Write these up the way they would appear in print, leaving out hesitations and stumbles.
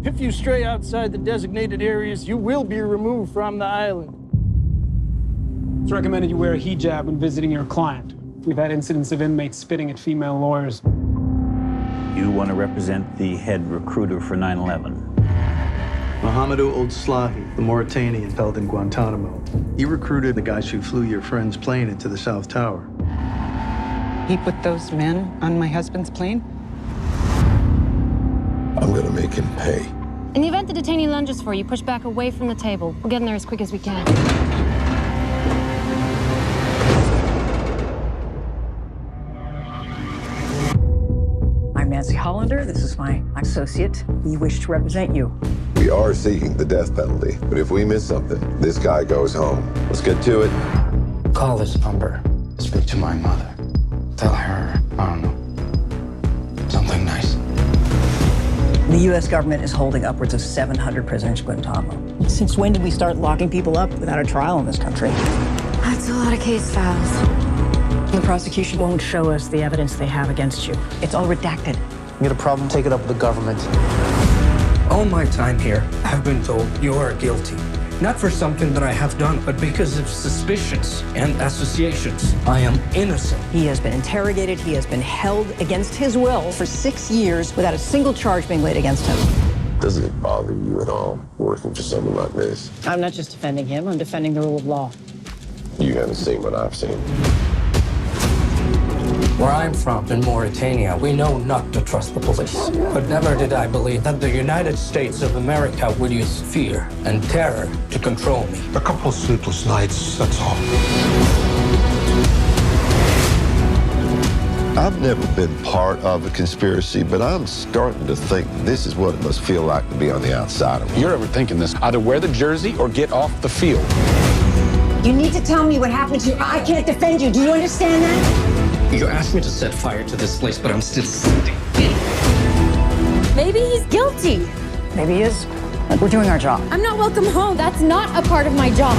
If you stray outside the designated areas, you will be removed from the island. It's recommended you wear a hijab when visiting your client. We've had incidents of inmates spitting at female lawyers. You want to represent the head recruiter for 9/11. Mohamedou Ould Slahi, the Mauritanian held in Guantanamo. He recruited the guys who flew your friend's plane into the South Tower. He put those men on my husband's plane? I'm gonna make him pay. In the event the detainee lunges for you, push back away from the table. We'll get in there as quick as we can. I'm Nancy Hollander. This is my associate. We wish to represent you. We are seeking the death penalty, but if we miss something, this guy goes home. Let's get to it. Call this number. Speak to my mother. Tell her, I don't know, something nice. The U.S. government is holding upwards of 700 prisoners in Guantanamo. Since when did we start locking people up without a trial in this country? That's a lot of case files. The prosecution won't show us the evidence they have against you. It's all redacted. You got a problem, take it up with the government. All my time here, I've been told you are guilty. Not for something that I have done, but because of suspicions and associations. I am innocent. He has been interrogated. He has been held against his will for 6 years without a single charge being laid against him. Doesn't it bother you at all, working for someone like this? I'm not just defending him. I'm defending the rule of law. You haven't seen what I've seen. Where I'm from, in Mauritania, we know not to trust the police. But never did I believe that the United States of America would use fear and terror to control me. A couple sleepless nights, that's all. I've never been part of a conspiracy, but I'm starting to think this is what it must feel like to be on the outside of it. You're overthinking this. Either wear the jersey or get off the field. You need to tell me what happened to you. I can't defend you. Do you understand that? You asked me to set fire to this place, but I'm still standing. Maybe he's guilty. Maybe he is. We're doing our job. I'm not welcome home. That's not a part of my job.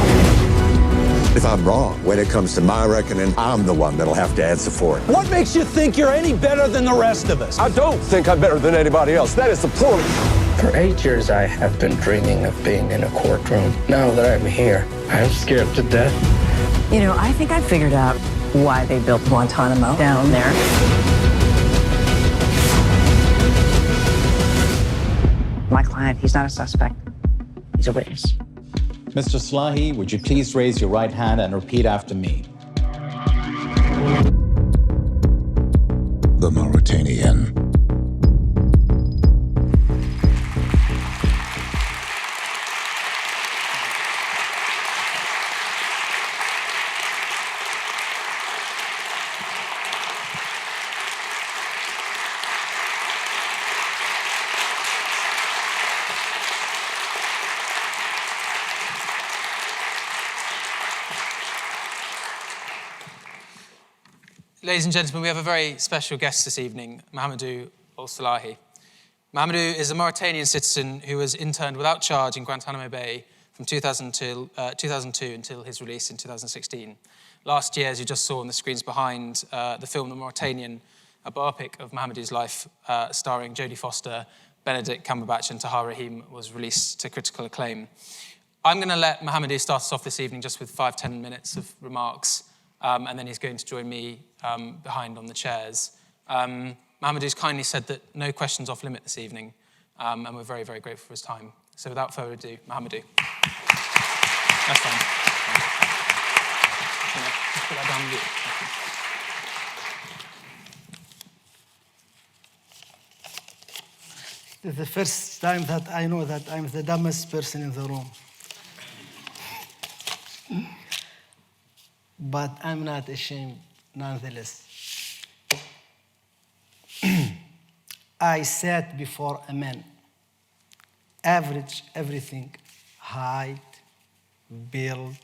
If I'm wrong, when it comes to my reckoning, I'm the one that'll have to answer for it. What makes you think you're any better than the rest of us? I don't think I'm better than anybody else. That is the point. For 8 years, I have been dreaming of being in a courtroom. Now that I'm here, I'm scared to death. You know, I think I figured out why they built Guantanamo down there. My client, he's not a suspect. He's a witness. Mr. Slahi, would you please raise your right hand and repeat after me? The Mauritanian. Ladies and gentlemen, we have a very special guest this evening, Mohamedou Ould Slahi. Mohamedou is a Mauritanian citizen who was interned without charge in Guantanamo Bay from 2002 until his release in 2016. Last year, as you just saw on the screens behind, the film The Mauritanian, a biopic of Mohamedou's life starring Jodie Foster, Benedict, Cumberbatch and Tahar, Rahim, was released to critical acclaim. I'm going to let Mohamedou start us off this evening just with 5-10 minutes of remarks, and then he's going to join me behind on the chairs. Mohamedou's kindly said that no questions off limit this evening, and we're very, very grateful for his time. So without further ado, Mohamedou. That's fine. Just put that down with you. It's the first time that I know that I'm the dumbest person in the room. But I'm not ashamed, nonetheless. I sat before a man, average everything, height, build,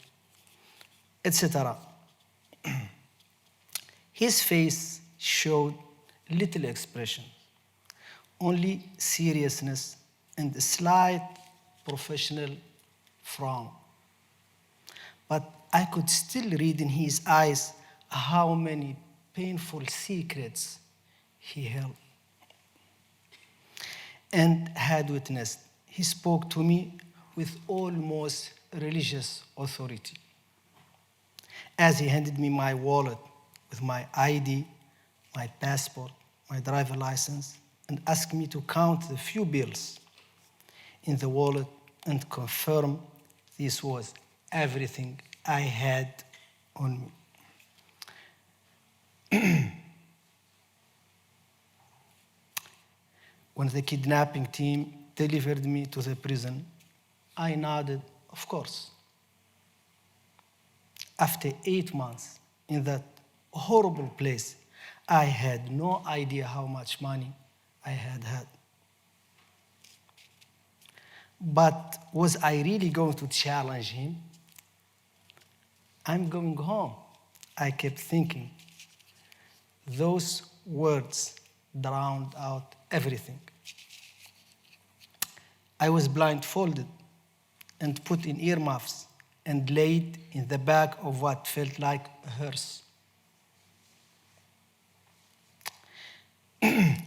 etc. His face showed little expression, only seriousness and a slight professional frown. But I could still read in his eyes how many painful secrets he held and had witnessed. he spoke to me with almost religious authority. As he handed me my wallet with my ID, my passport, my driver license, and asked me to count the few bills in the wallet and confirm this was everything I had on me. When the kidnapping team delivered me to the prison, I nodded, of course. After 8 months in that horrible place, I had no idea how much money I had had. But was I really going to challenge him? I'm going home, I kept thinking. Those words drowned out everything. I was blindfolded and put in earmuffs and laid in the back of what felt like a hearse.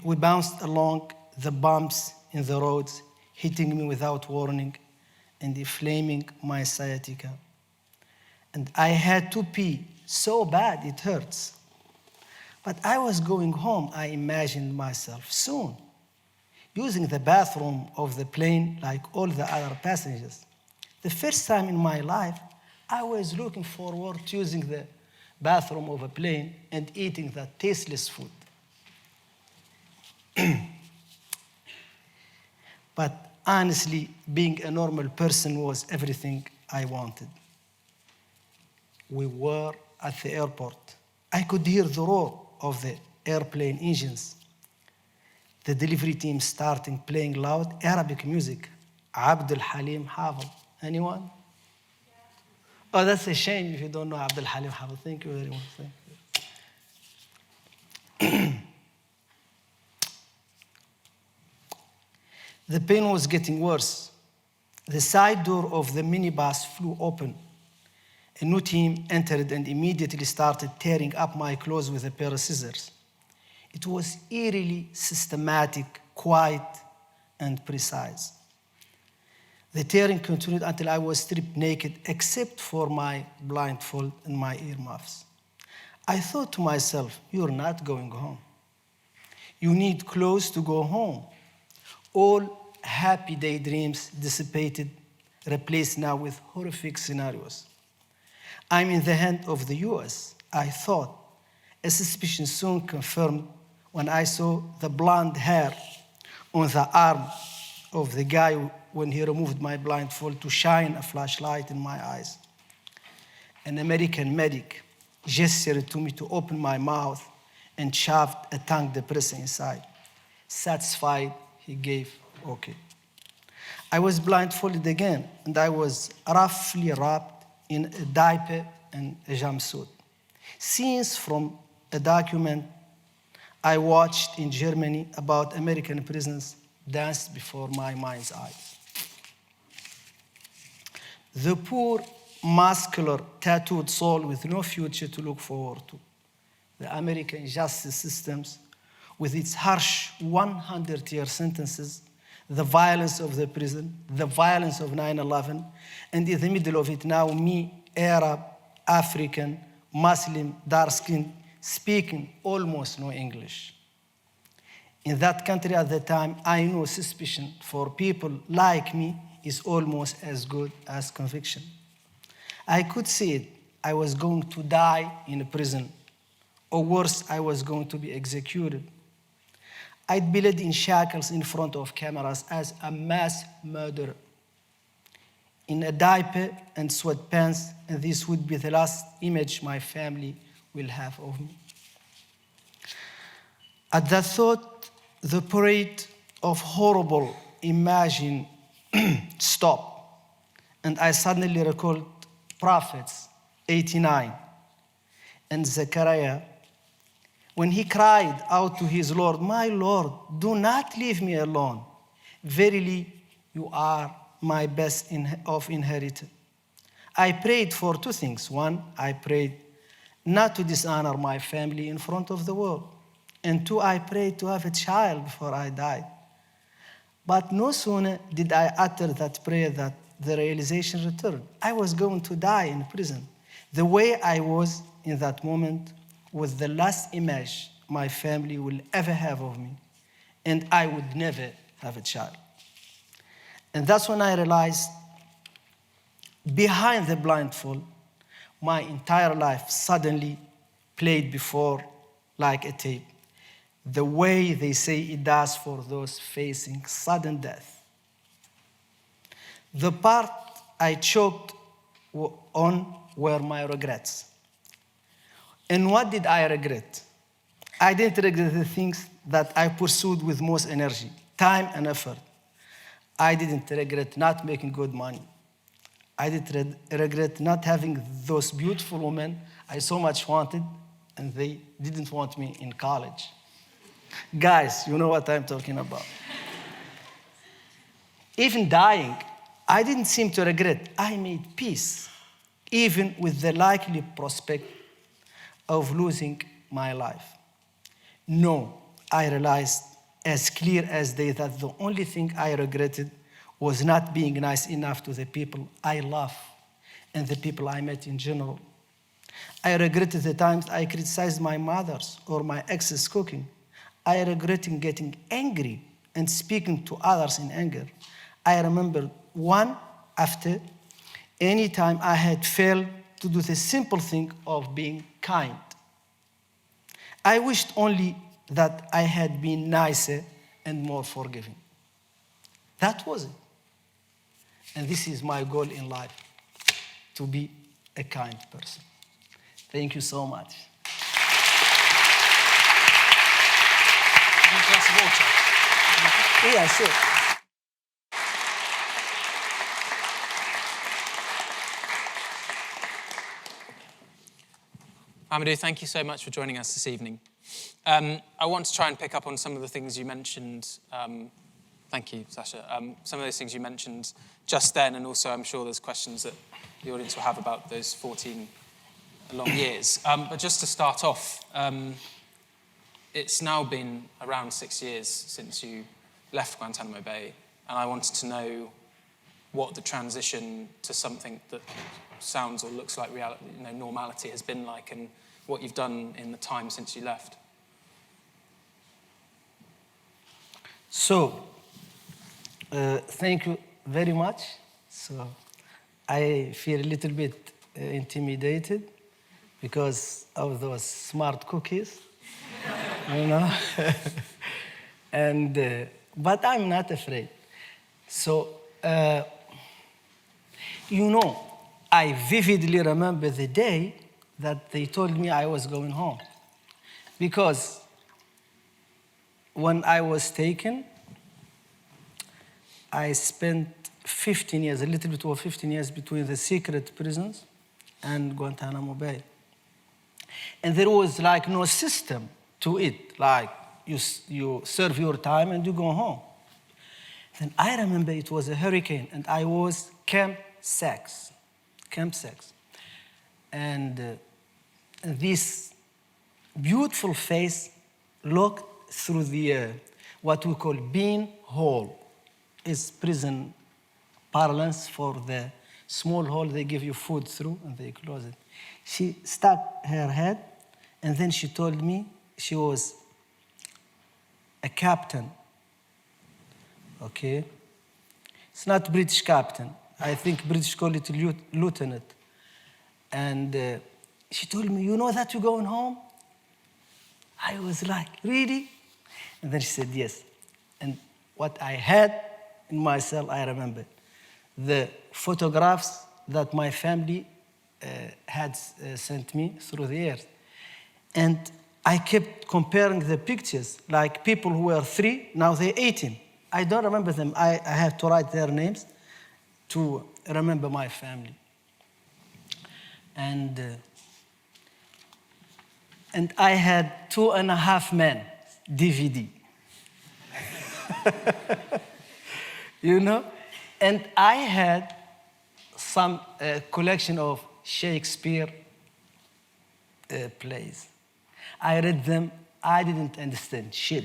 We bounced along the bumps in the roads, hitting me without warning and inflaming my sciatica. And I had to pee so bad it hurts. But I was going home, I imagined myself soon using the bathroom of the plane like all the other passengers. The first time in my life, I was looking forward to using the bathroom of a plane and eating that tasteless food. But honestly, being a normal person was everything I wanted. We were at the airport. I could hear the roar of the airplane engines. The delivery team starting playing loud Arabic music. Abdul Halim Hafiz. Anyone? Oh, that's a shame if you don't know Abdul Halim Hafiz. Thank you very much. Thank you. The pain was getting worse. The side door of the minibus flew open. A new team entered and immediately started tearing up my clothes with a pair of scissors. It was eerily systematic, quiet, and precise. The tearing continued until I was stripped naked, except for my blindfold and my earmuffs. I thought to myself, you're not going home. You need clothes to go home. All happy daydreams dissipated, replaced now with horrific scenarios. I'm in the hand of the US, I thought. A suspicion soon confirmed when I saw the blonde hair on the arm of the guy when he removed my blindfold to shine a flashlight in my eyes. An American medic gestured to me to open my mouth and shoved a tongue depressor inside. Satisfied, he gave okay. I was blindfolded again, and I was roughly wrapped in a diaper and a jumpsuit. Scenes from a document I watched in Germany about American prisoners danced before my mind's eye. The poor, muscular, tattooed soul with no future to look forward to. The American justice systems, with its harsh 100-year sentences, the violence of the prison, the violence of 9/11, and in the middle of it now, me, Arab, African, Muslim, dark-skinned, speaking almost no English. In that country at the time, I knew suspicion for people like me is almost as good as conviction. I could see it. I was going to die in a prison, or worse, I was going to be executed. I'd be led in shackles in front of cameras as a mass murderer, in a diaper and sweatpants, and this would be the last image my family will have of me. At that thought, the parade of horrible imagery stopped, and I suddenly recalled Prophets 89 and Zechariah when he cried out to his Lord, "My Lord, do not leave me alone. Verily, you are my best of inheritance." I prayed for two things. One, I prayed not to dishonor my family in front of the world. And two, I prayed to have a child before I died. But no sooner did I utter that prayer that the realization returned. I was going to die in prison. The way I was in that moment was the last image my family will ever have of me, and I would never have a child. And that's when I realized behind the blindfold, my entire life suddenly played before like a tape, the way they say it does for those facing sudden death. The part I choked on were my regrets. And what did I regret? I didn't regret the things that I pursued with most energy, time and effort. I didn't regret not making good money. I didn't regret not having those beautiful women I so much wanted, and they didn't want me in college. Guys, you know what I'm talking about. Even dying, I didn't seem to regret. I made peace, even with the likely prospect of losing my life. No, I realized as clear as day that the only thing I regretted was not being nice enough to the people I love and the people I met in general. I regretted the times I criticized my mother's or my ex's cooking. I regretted getting angry and speaking to others in anger. I remember one after any time I had failed to do the simple thing of being kind. I wished only that I had been nicer and more forgiving. That was it. And this is my goal in life, to be a kind person. Thank you so much. A glass of water? Yeah, sure. Mohamedou, thank you so much for joining us this evening. I want to try and pick up on some of the things you mentioned. Thank you, Sasha. Some of those things you mentioned just then, and also I'm sure there's questions that the audience will have about those 14 long years. But just to start off, it's now been around 6 years since you left Guantanamo Bay, and I wanted to know what the transition to something that sounds or looks like reality, normality has been like, and what you've done in the time since you left. So, thank you very much. So, I feel a little bit intimidated because of those smart cookies, you know. And but I'm not afraid. So, I vividly remember the day that they told me I was going home. Because when I was taken, I spent 15 years, a little bit over 15 years, between the secret prisons and Guantanamo Bay. And there was like no system to it, like you serve your time and you go home. Then I remember it was a hurricane and I was Camp 6. And this beautiful face looked through the, what we call bean hole. It's prison parlance for the small hole they give you food through and they close it. She stuck her head and then she told me she was a captain. Okay? It's not British captain. I think British call it lieutenant. And she told me, you know that you're going home? I was like, really? And then she said, yes. And what I had in my cell, I remember. The photographs that my family had sent me through the years. And I kept comparing the pictures, like people who were 3, now they're 18. I don't remember them. I have to write their names to remember my family. And I had 2.5 Men DVD. And I had some collection of Shakespeare plays. I read them. I didn't understand shit.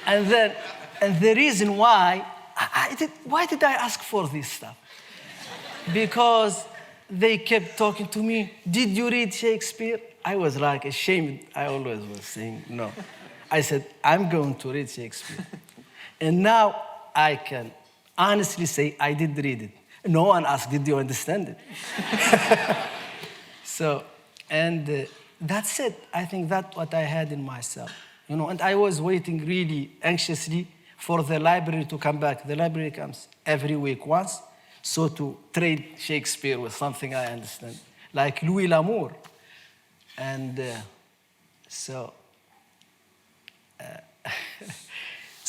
And then And the reason why, why did I ask for this stuff? Because they kept talking to me, did you read Shakespeare? I was like ashamed. I always was saying no. I said, I'm going to read Shakespeare. And now I can honestly say I did read it. No one asked, did you understand it? So, and that's it. I think that's what I had in myself. You know, and I was waiting really anxiously for the library to come back. The library comes every week once, so to trade Shakespeare with something I understand, like Louis L'Amour. And so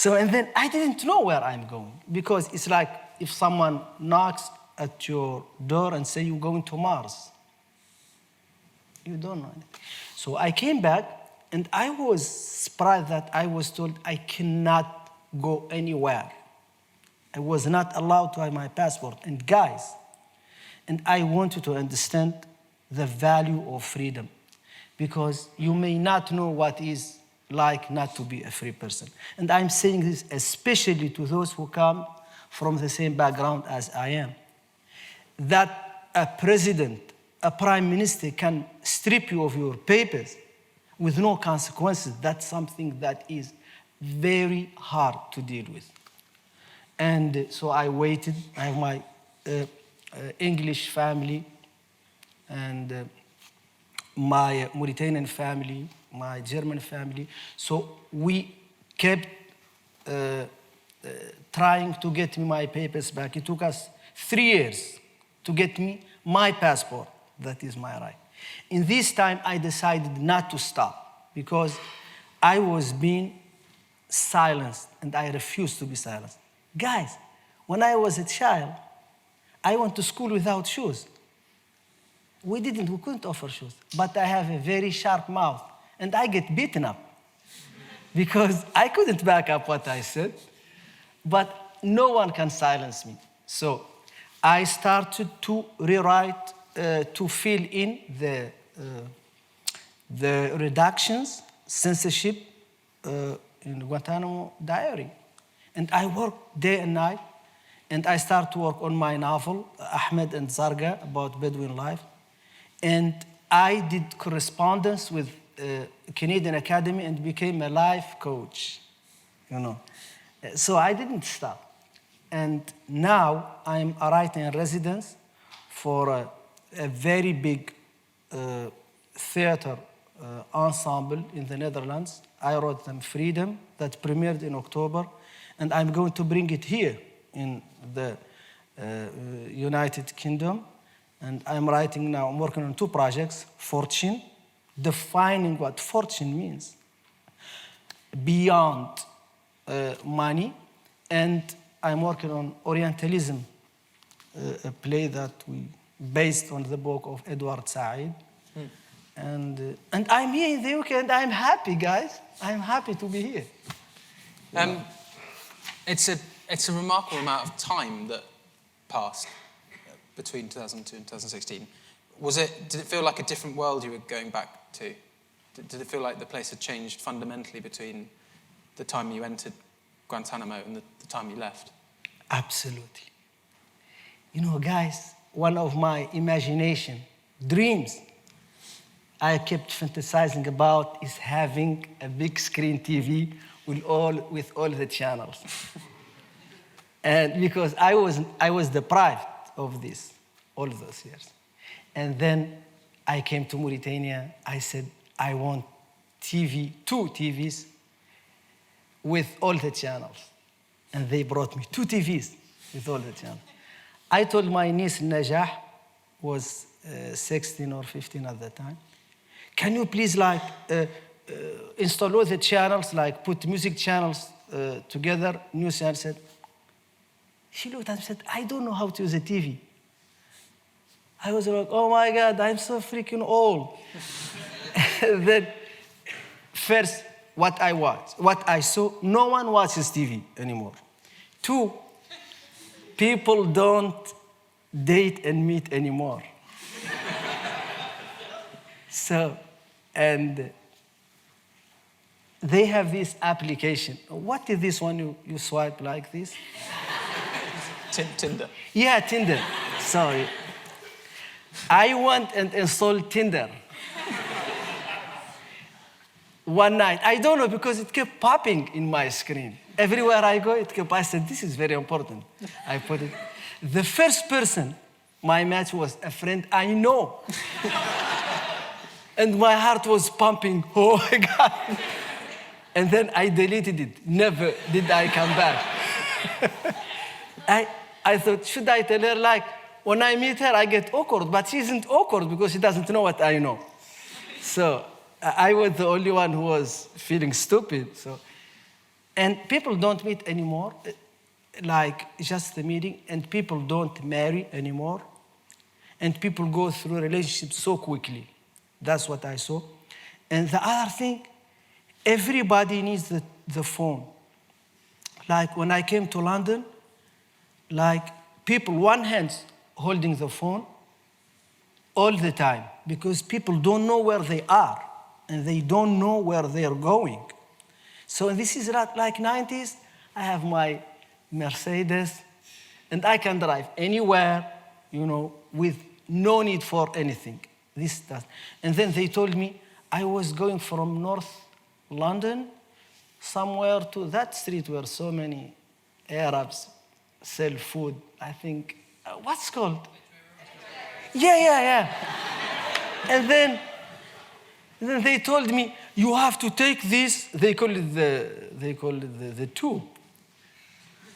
and then I didn't know where I'm going, because it's like if someone knocks at your door and say you're going to Mars. You don't know anything. So I came back, and I was surprised that I was told I cannot go anywhere. I was not allowed to have my passport. And guys, and I wanted to understand the value of freedom, because you may not know what is like not to be a free person. And I'm saying this especially to those who come from the same background as I am. That a president, a prime minister can strip you of your papers with no consequences, that's something that is very hard to deal with. And so I waited. I have my English family and my Mauritanian family, my German family. So we kept trying to get me my papers back. It took us 3 years to get me my passport. That is my right. In this time, I decided not to stop, because I was being silenced, and I refused to be silenced. Guys, when I was a child, I went to school without shoes. We couldn't offer shoes, but I have a very sharp mouth, and I get beaten up because I couldn't back up what I said, but no one can silence me. So I started to rewrite, to fill in the redactions, censorship in Guantanamo diary. And I worked day and night, and I started to work on my novel, Ahmed and Zarga, about Bedouin life. And I did correspondence with Canadian Academy and became a life coach, you know. So I didn't stop. And now I'm a writing in residence for a very big theater ensemble in the Netherlands. I wrote them Freedom, that premiered in October, and I'm going to bring it here in the United Kingdom. And I'm writing now, I'm working on 2 projects, Fortune, defining what fortune means, beyond money, and I'm working on Orientalism, a play that we based on the book of Edward Said. And I'm here in the UK, and I'm happy, guys. I'm happy to be here. It's a remarkable amount of time that passed between 2002 and 2016. Did it feel like a different world you were going back to? Did it feel like the place had changed fundamentally between the time you entered Guantanamo and the time you left? Absolutely. You know, guys, one of my imagination, dreams, I kept fantasizing about is having a big screen TV with all the channels. And because I was deprived of this all those years. And then I came to Mauritania. I said, I want TV, 2 TVs with all the channels. And they brought me 2 TVs with all the channels. I told my niece Najah, was 16 or 15 at the time, can you please install all the channels, put music channels together, news channels? She looked at me and said, I don't know how to use a TV. I was like, oh my God, I'm so freaking old. Then first, what I watched, what I saw, no one watches TV anymore. 2, people don't date and meet anymore. So, and they have this application. What is this one you swipe like this? Tinder. Yeah, Tinder. Sorry. I went and installed Tinder. One night. I don't know, because it kept popping in my screen. Everywhere I go, I said, this is very important. I put it. The first person, my match was a friend I know. And my heart was pumping. Oh my God. And then I deleted it. Never did I come back. I thought, should I tell her, like, when I meet her, I get awkward, but she isn't awkward because she doesn't know what I know. So I was the only one who was feeling stupid. So, and people don't meet anymore, like just the meeting, and people don't marry anymore, and people go through relationships so quickly. That's what I saw. And the other thing, everybody needs the phone. Like when I came to London, like people, one hand holding the phone all the time, because people don't know where they are and they don't know where they're going. So this is like 90s. I have my Mercedes and I can drive anywhere, you know, with no need for anything. This does. And then they told me I was going from North London somewhere to that street where so many Arabs sell food. I think, what's called? Yeah. And then they told me, you have to take this. They call it the tube.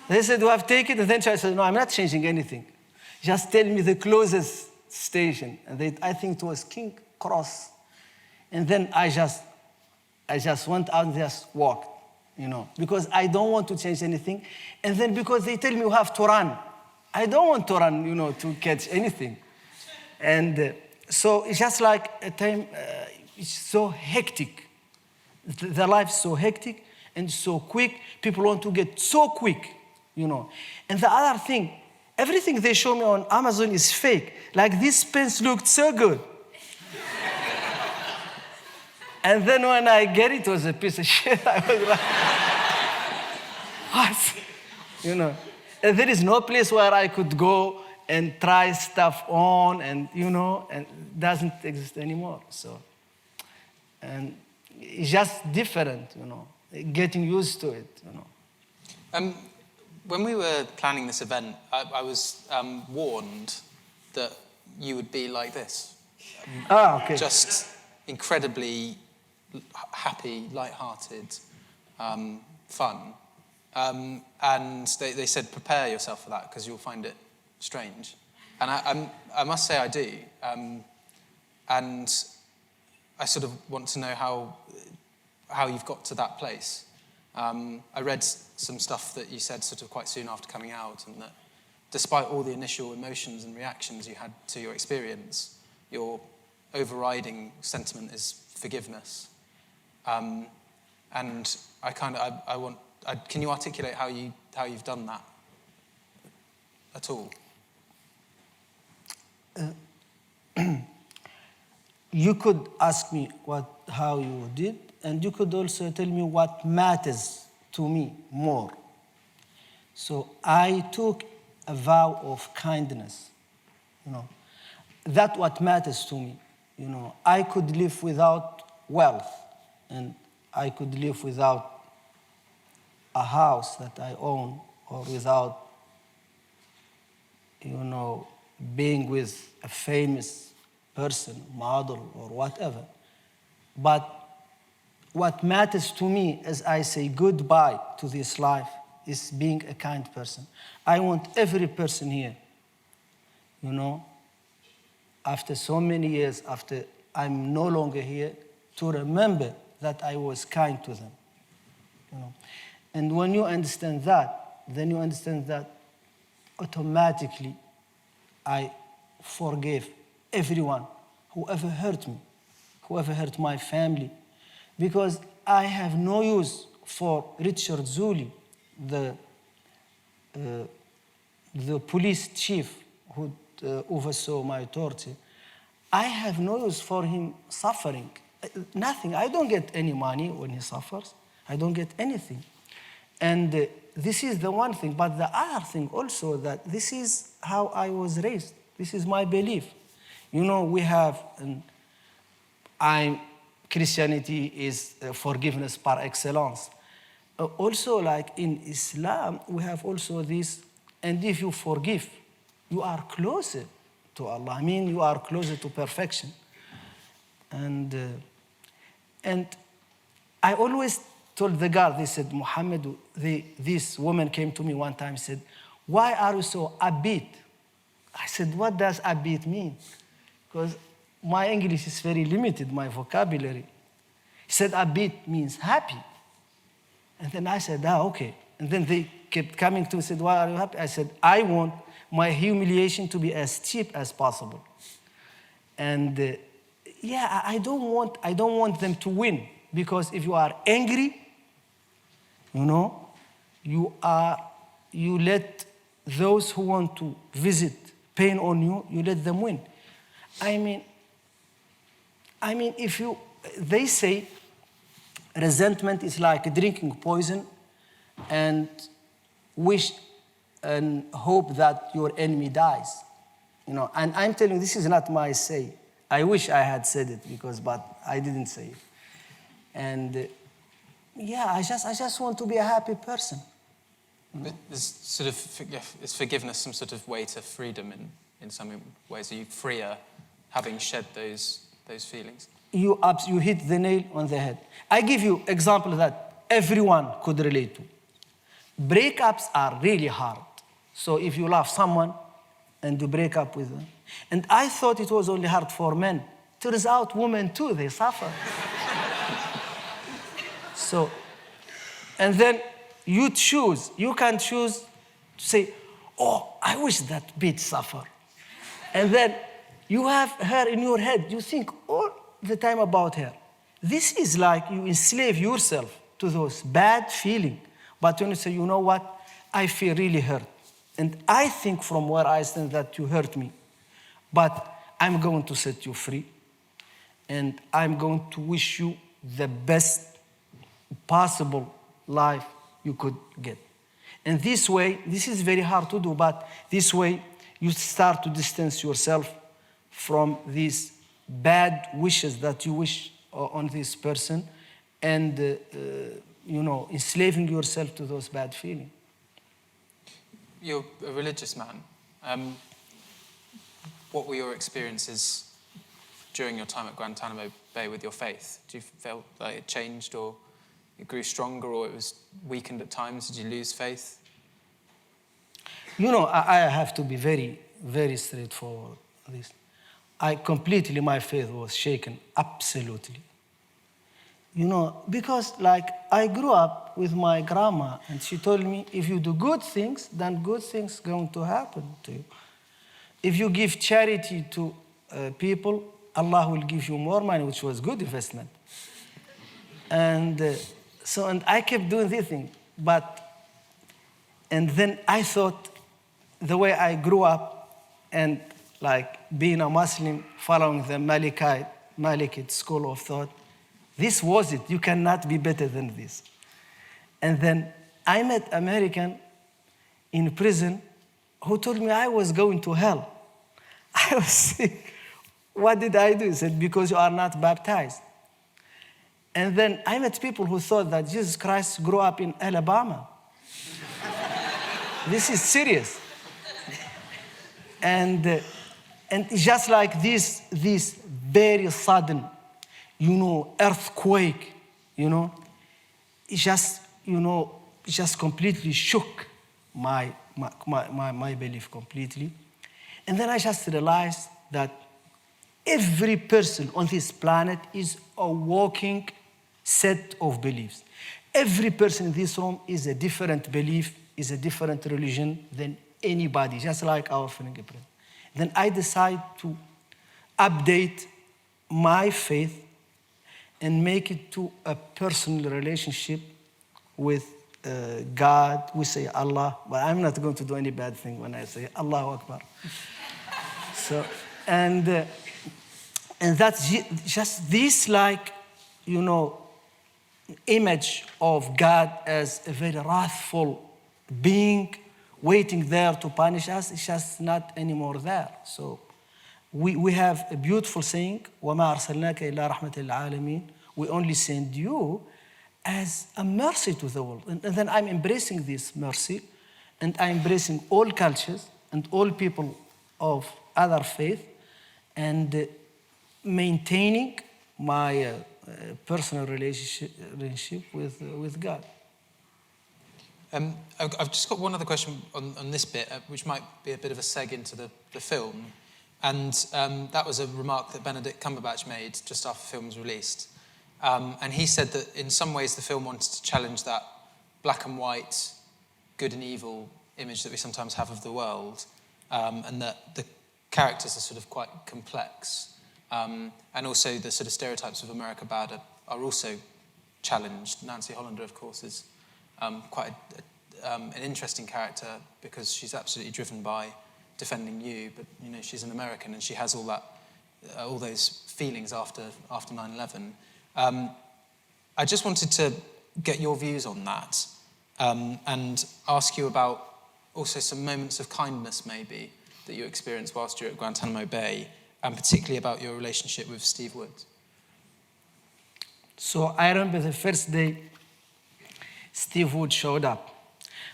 They said, you have to take it. And then I said, no, I'm not changing anything. Just tell me the closest station. And I think it was King Cross. And then I just went out and just walked, you know, because I don't want to change anything. And then because they tell me you have to run. I don't want to run, you know, to catch anything. And so it's just like a time, it's so hectic. The life's so hectic and so quick. People want to get so quick, you know. And the other thing, everything they show me on Amazon is fake. Like this pants looked so good. And then when I get it, it was a piece of shit. I was like, what? You know, and there is no place where I could go and try stuff on, and you know, and it doesn't exist anymore. So, and it's just different, you know, getting used to it, you know. When we were planning this event, I was warned that you would be like this. Okay. Just incredibly happy, light-hearted, fun. And they said, prepare yourself for that because you'll find it strange. And I must say I do. And I sort of want to know how you've got to that place. I read some stuff that you said sort of quite soon after coming out, and that despite all the initial emotions and reactions you had to your experience, your overriding sentiment is forgiveness. And can you articulate how you've done that at all? You could ask me how you did, and you could also tell me what matters to me more. So I took a vow of kindness, you know. That's what matters to me, you know. I could live without wealth, and I could live without a house that I own, or without, you know, being with a famous person, model, or whatever. But what matters to me as I say goodbye to this life is being a kind person. I want every person here, you know, after so many years, after I'm no longer here, to remember that I was kind to them, you know. And when you understand that, then you understand that automatically I forgave everyone who ever hurt me, who ever hurt my family, because I have no use for Richard Zuli, the police chief who oversaw my torture. I have no use for him suffering Nothing. I don't get any money when he suffers. I don't get anything. And this is the one thing. But the other thing also, that this is how I was raised. This is my belief. You know, we have, Christianity is forgiveness par excellence. Also, like in Islam, we have also this, and if you forgive, you are closer to Allah. I mean, you are closer to perfection. And I always told the guard, they said, Mohamedou, this woman came to me one time, said, why are you so upbeat? I said, what does upbeat mean? Because my English is very limited, my vocabulary. He said, upbeat means happy. And then I said, okay. And then they kept coming to me and said, why are you happy? I said, I want my humiliation to be as cheap as possible. And yeah, I don't want them to win, because if you are angry, you know, you let those who want to visit pain on you, you let them win. I mean, they say resentment is like drinking poison and wish and hope that your enemy dies. You know, and I'm telling you, this is not my say. I wish I had said it, but I didn't say it. And yeah, I just want to be a happy person. But there's sort of, is forgiveness some sort of way to freedom in some ways? Are you freer having shed those feelings? You hit the nail on the head. I give you example that everyone could relate to. Breakups are really hard. So if you love someone and you break up with them, and I thought it was only hard for men. Turns out women too, they suffer. So, and then you can choose to say, oh, I wish that bitch suffer. And then you have her in your head, you think all the time about her. This is like you enslave yourself to those bad feelings. But when you say, you know what, I feel really hurt. And I think from where I stand that you hurt me. But I'm going to set you free. And I'm going to wish you the best possible life you could get. And this way, this is very hard to do, but this way you start to distance yourself from these bad wishes that you wish on this person and, you know, enslaving yourself to those bad feelings. You're a religious man. What were your experiences during your time at Guantanamo Bay with your faith? Do you feel like it changed, or it grew stronger, or it was weakened at times? Did you lose faith? You know, I have to be very, very straightforward on this. My faith was shaken, absolutely. You know, because like I grew up with my grandma, and she told me, if you do good things, then good things are going to happen to you. If you give charity to people, Allah will give you more money, which was good investment. And and I kept doing this thing. And then I thought, the way I grew up and like being a Muslim, following the Malikite school of thought, this was it. You cannot be better than this. And then I met an American in prison who told me I was going to hell. I was sick. What did I do? He said, because you are not baptized. And then I met people who thought that Jesus Christ grew up in Alabama. This is serious. And just like this very sudden, you know, earthquake, you know, it just completely shook my belief completely. And then I just realized that every person on this planet is a walking set of beliefs. Every person in this room is a different belief, is a different religion than anybody, just like our fingerprint. Then I decide to update my faith and make it to a personal relationship with God. We say Allah, but I'm not going to do any bad thing when I say Allahu Akbar. So, and And that's just this, like, you know, image of God as a very wrathful being waiting there to punish us. It's just not anymore there. So we have a beautiful saying, وَمَا أَرْسَلْنَاكَ إِلَّا رَحْمَةً لِلْعَالَمِينَ. We only send you as a mercy to the world. And then I'm embracing this mercy, and I'm embracing all cultures and all people of other faith, and maintaining my personal relationship with God. I've just got one other question on this bit, which might be a bit of a seg into the film. And that was a remark that Benedict Cumberbatch made just after the film was released. And he said that in some ways the film wanted to challenge that black and white, good and evil image that we sometimes have of the world, and that the characters are sort of quite complex. And also the sort of stereotypes of America bad are also challenged. Nancy Hollander, of course, is quite an interesting character because she's absolutely driven by defending you, but you know she's an American and she has all those feelings after 9/11. I just wanted to get your views on that and ask you about also some moments of kindness maybe that you experienced whilst you're at Guantanamo Bay, and particularly about your relationship with Steve Wood. So I remember the first day Steve Wood showed up.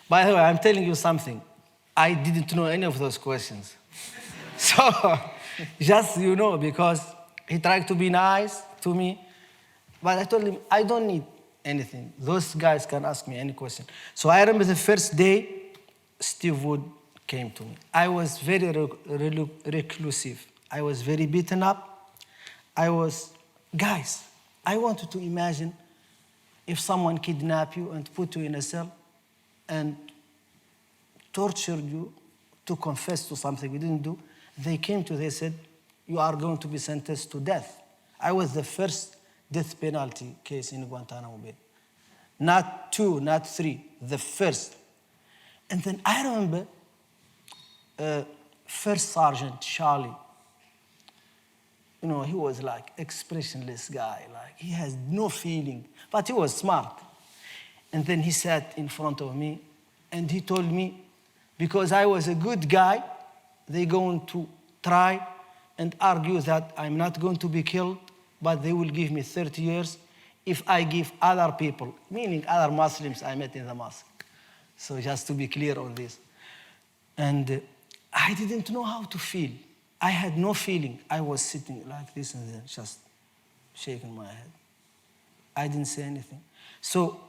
By the way, I'm telling you something. I didn't know any of those questions. So, just, you know, because he tried to be nice to me, but I told him, I don't need anything. Those guys can ask me any question. So I remember the first day Steve Wood came to me. I was very reclusive. I was very beaten up. Guys, I wanted to imagine if someone kidnapped you and put you in a cell and tortured you to confess to something you didn't do. They said, you are going to be sentenced to death. I was the first death penalty case in Guantanamo Bay. Not 2, not 3, the first. And then I remember First Sergeant Charlie. You know, he was like expressionless guy, like he has no feeling, but he was smart. And then he sat in front of me and he told me, because I was a good guy, they're going to try and argue that I'm not going to be killed, but they will give me 30 years if I give other people, meaning other Muslims I met in the mosque. So just to be clear on this. And I didn't know how to feel. I had no feeling. I was sitting like this and then just shaking my head. I didn't say anything. So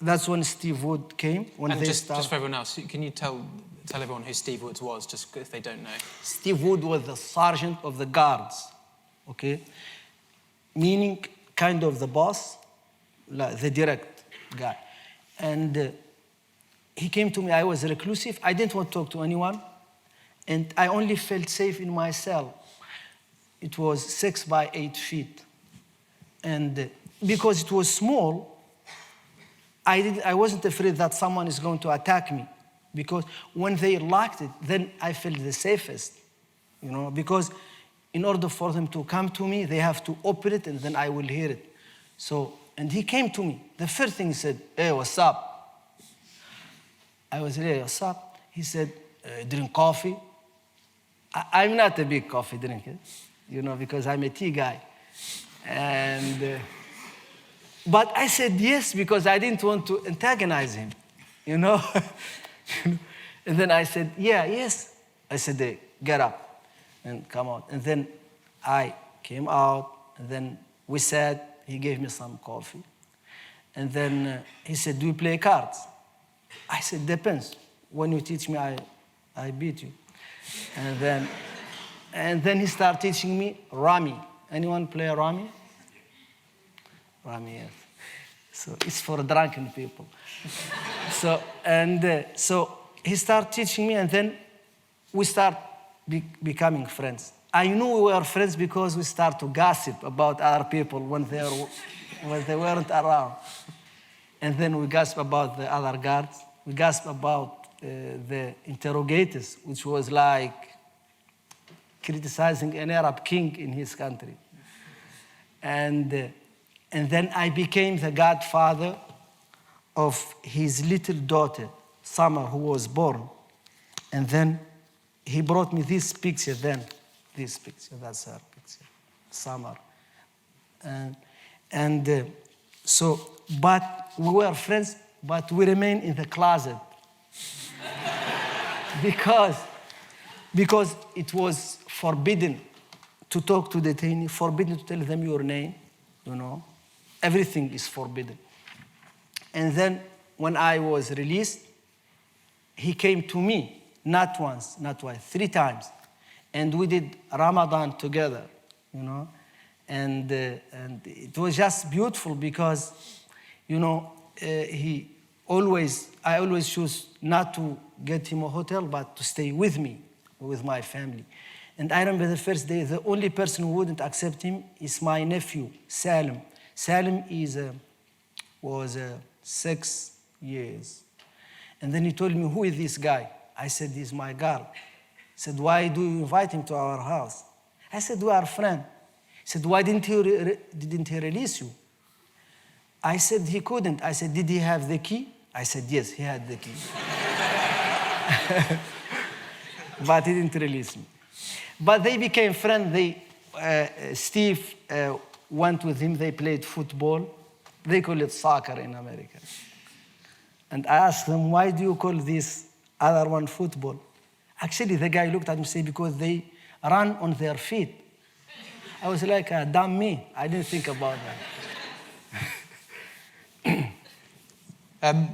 that's when Steve Wood came. And just for everyone else, can you tell everyone who Steve Wood was, just if they don't know? Steve Wood was the sergeant of the guards, okay? Meaning kind of the boss, like the direct guy. And he came to me. I was reclusive. I didn't want to talk to anyone. And I only felt safe in my cell. It was 6 by 8 feet. And because it was small, I wasn't afraid that someone is going to attack me. Because when they locked it, then I felt the safest. You know, because in order for them to come to me, they have to open it and then I will hear it. So, and he came to me. The first thing he said, hey, what's up? I was, hey, what's up? He said, drink coffee. I'm not a big coffee drinker, you know, because I'm a tea guy. And, but I said yes because I didn't want to antagonize him, you know. And then I said, yeah, yes. I said, hey, get up and come out. And then I came out, and then we sat. He gave me some coffee. And then he said, do you play cards? I said, depends. When you teach me, I beat you. And then he started teaching me Rummy. Anyone play Rummy? Rummy, yes. So it's for drunken people. So he started teaching me, and then we start becoming friends. I knew we were friends because we started to gossip about other people when they weren't around. And then we gossip about the other guards. We gossip about the interrogators, which was like criticizing an Arab king in his country. And then I became the godfather of his little daughter, Summer, who was born. And then he brought me this picture this picture, that's her picture, Summer. But we were friends, but we remained in the closet. because it was forbidden to talk to detainees, forbidden to tell them your name, Everything is forbidden. And then when I was released, he came to me, not once, not twice, 3 times. And we did Ramadan together, And it was just beautiful because, I always choose not to get him a hotel, but to stay with me, with my family. And I remember the first day, the only person who wouldn't accept him is my nephew, Salim. Salim was 6 years. And then he told me, who is this guy? I said, he's my girl. He said, why do you invite him to our house? I said, we are friends. He said, why didn't he release you? I said, he couldn't. I said, did he have the key? I said, yes, he had the key. But he didn't release me. But they became friends. Steve went with him. They played football. They call it soccer in America. And I asked them, why do you call this other one football? Actually, the guy looked at me and said, because they run on their feet. I was like, damn me. I didn't think about that.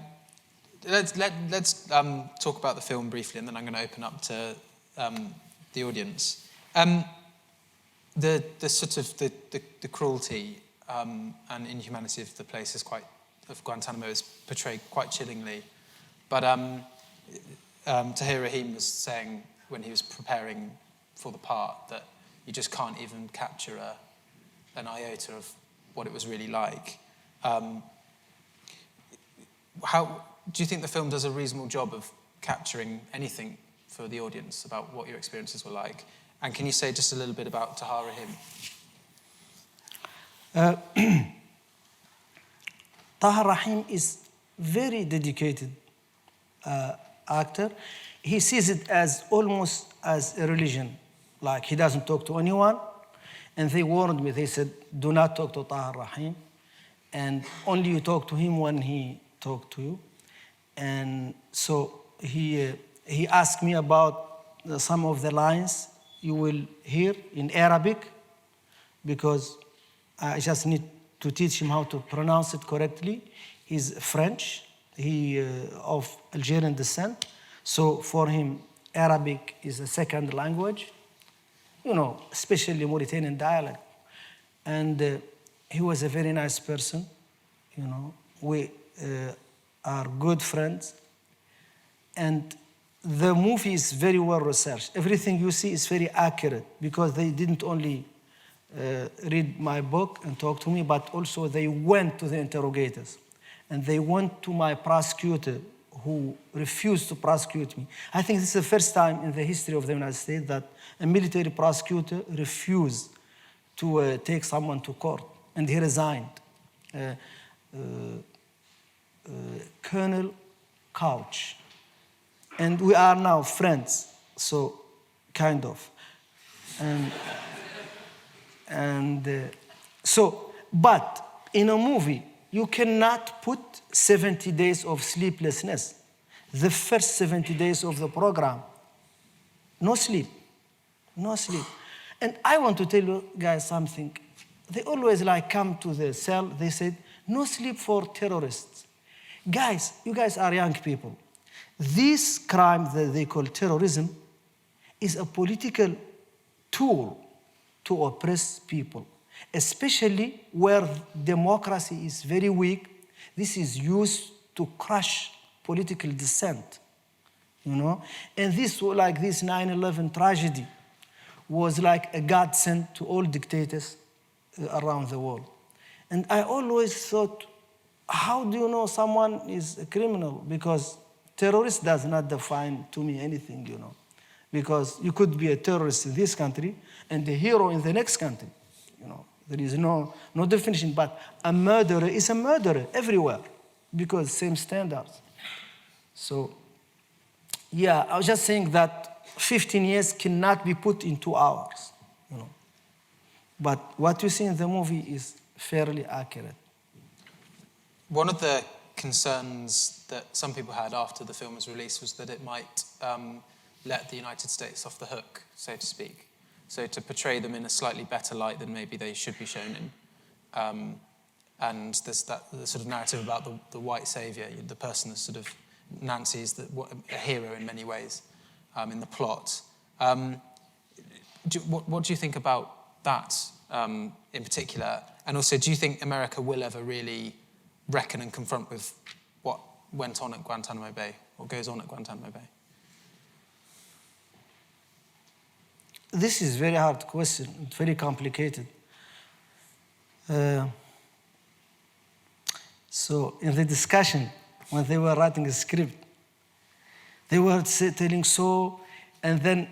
Let's talk about the film briefly, and then I'm going to open up to the audience. The sort of the cruelty and inhumanity of the place of Guantanamo is portrayed quite chillingly. But Tahar Rahim was saying when he was preparing for the part that you just can't even capture an iota of what it was really like. How do you think the film does a reasonable job of capturing anything for the audience about what your experiences were like? And can you say just a little bit about Tahar Rahim? Tahar Rahim is very dedicated actor. He sees it as almost as a religion. Like he doesn't talk to anyone. And they warned me, they said, do not talk to Tahar Rahim. And only you talk to him when he talks to you. And so he asked me about some of the lines you will hear in Arabic, because I just need to teach him how to pronounce it correctly. He's French, he of Algerian descent, so for him Arabic is a second language, especially Mauritanian dialect. And he was a very nice person, we are good friends. And the movie is very well researched. Everything you see is very accurate, because they didn't only read my book and talk to me, but also they went to the interrogators. And they went to my prosecutor, who refused to prosecute me. I think this is the first time in the history of the United States that a military prosecutor refused to take someone to court, and he resigned. Colonel Couch. And we are now friends, so kind of. But in a movie, you cannot put 70 days of sleeplessness. The first 70 days of the program, no sleep, no sleep. And I want to tell you guys something. They always come to the cell, they said, no sleep for terrorists. Guys, you guys are young people. This crime that they call terrorism is a political tool to oppress people, especially where democracy is very weak. This is used to crush political dissent, And this, this 9/11 tragedy was like a godsend to all dictators around the world. And I always thought, how do you know someone is a criminal? Because terrorist does not define to me anything, because you could be a terrorist in this country and a hero in the next country. There is no definition, but a murderer is a murderer everywhere because same standards. So, yeah, I was just saying that 15 years cannot be put in 2 hours, But what you see in the movie is fairly accurate. One of the concerns that some people had after the film was released was that it might let the United States off the hook, so to speak. So to portray them in a slightly better light than maybe they should be shown in. And there's the sort of narrative about the white savior, the person that's sort of Nancy's a hero in many ways in the plot. What do you think about that in particular? And also, do you think America will ever really reckon and confront with what went on at Guantanamo Bay, or goes on at Guantanamo Bay? This is a very hard question, it's very complicated. So in the discussion, when they were writing a script, they were telling so, and then,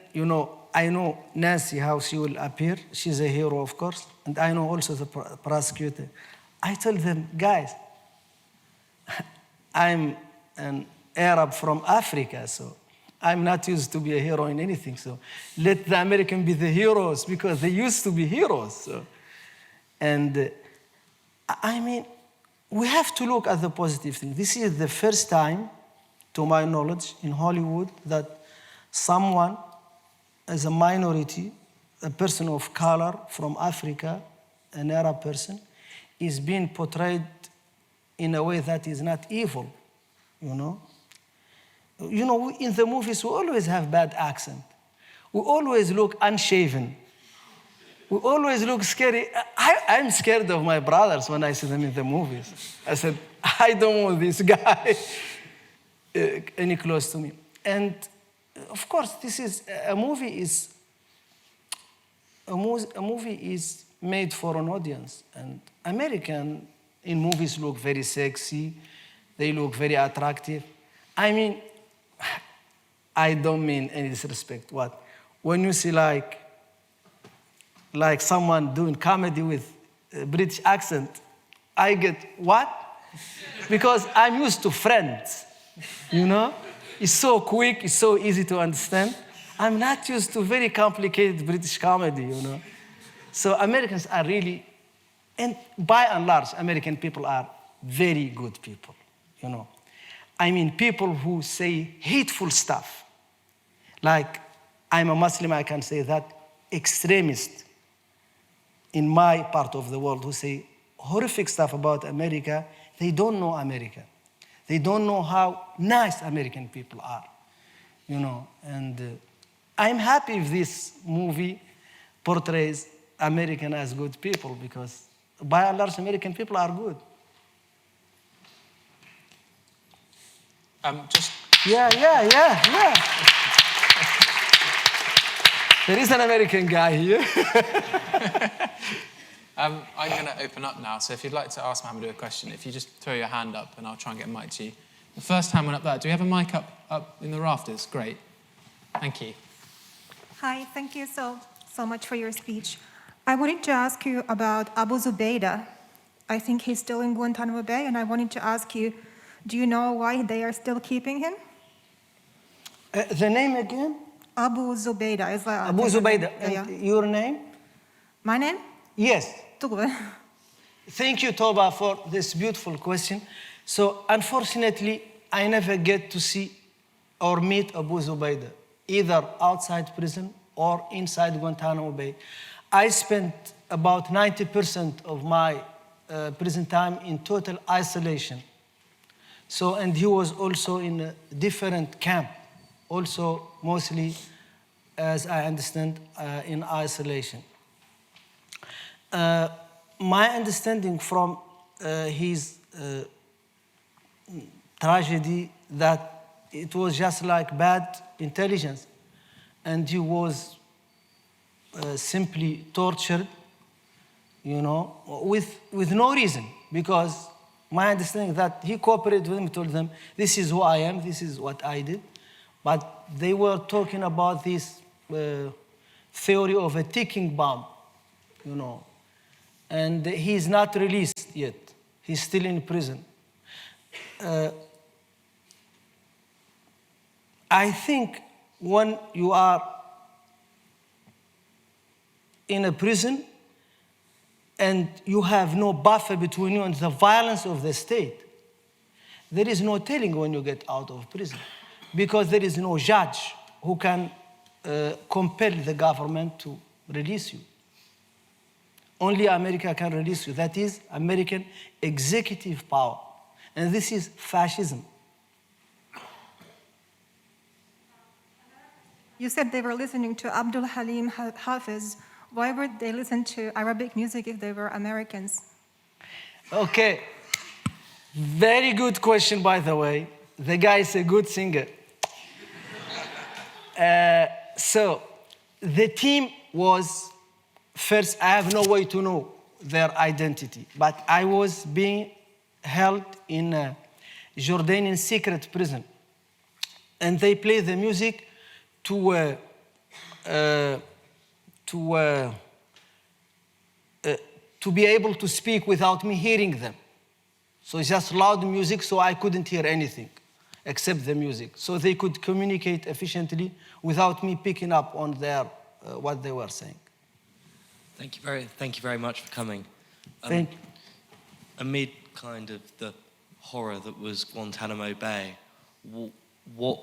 I know Nancy, how she will appear. She's a hero, of course, and I know also the prosecutor. I told them, guys, I'm an Arab from Africa, so I'm not used to be a hero in anything, so let the Americans be the heroes because they used to be heroes. So. And I mean, we have to look at the positive thing. This is the first time, to my knowledge, in Hollywood that someone as a minority, a person of color from Africa, an Arab person, is being portrayed in a way that is not evil, in the movies, we always have bad accent. We always look unshaven. We always look scary. I'm scared of my brothers when I see them in the movies. I said, I don't want this guy any close to me. And of course, a movie is made for an audience. And American in movies look very sexy. They look very attractive. I mean, I don't mean any disrespect. What? When you see like someone doing comedy with a British accent, I get, what? Because I'm used to Friends, It's so quick, it's so easy to understand. I'm not used to very complicated British comedy, So Americans are really, and by and large, American people are very good people, I mean, people who say hateful stuff. Like, I'm a Muslim, I can say that, extremists in my part of the world who say horrific stuff about America, they don't know America. They don't know how nice American people are, And I'm happy if this movie portrays Americans as good people because by and large, American people are good. Yeah. There is an American guy here. I'm going to open up now, so if you'd like to ask Mohamedou a question, if you just throw your hand up and I'll try and get a mic to you. The first hand went up there. Do we have a mic up in the rafters? Great. Thank you. Hi, thank you so much for your speech. I wanted to ask you about Abu Zubaydah. I think he's still in Guantanamo Bay, and I wanted to ask you, do you know why they are still keeping him? The name again? Abu Zubaydah. Abu Zubaydah. Yeah. Your name? My name? Yes. Tughba. Thank you, Toba, for this beautiful question. So, unfortunately, I never get to see or meet Abu Zubaydah, either outside prison or inside Guantanamo Bay. I spent about 90% of my prison time in total isolation. So, and he was also in a different camp, also mostly, as I understand, in isolation. My understanding from his tragedy that it was just like bad intelligence, and he was simply tortured, with no reason, because my understanding that he cooperated with them, told them, this is who I am, this is what I did, but they were talking about this theory of a ticking bomb, you know. And he's not released yet. He's still in prison. I think when you are in a prison and you have no buffer between you and the violence of the state, there is no telling when you get out of prison, because there is no judge who can compel the government to release you. Only America can release you. That is American executive power. And this is fascism. You said they were listening to Abdul Halim Hafiz. Why would they listen to Arabic music if they were Americans? Okay. Very good question, by the way. The guy is a good singer. So the team was, first, I have no way to know their identity, but I was being held in a Jordanian secret prison. And they play the music to be able to speak without me hearing them. So it's just loud music, so I couldn't hear anything except the music. So they could communicate efficiently without me picking up on their what they were saying. Thank you very much for coming. Thank you. Amid kind of the horror that was Guantanamo Bay, what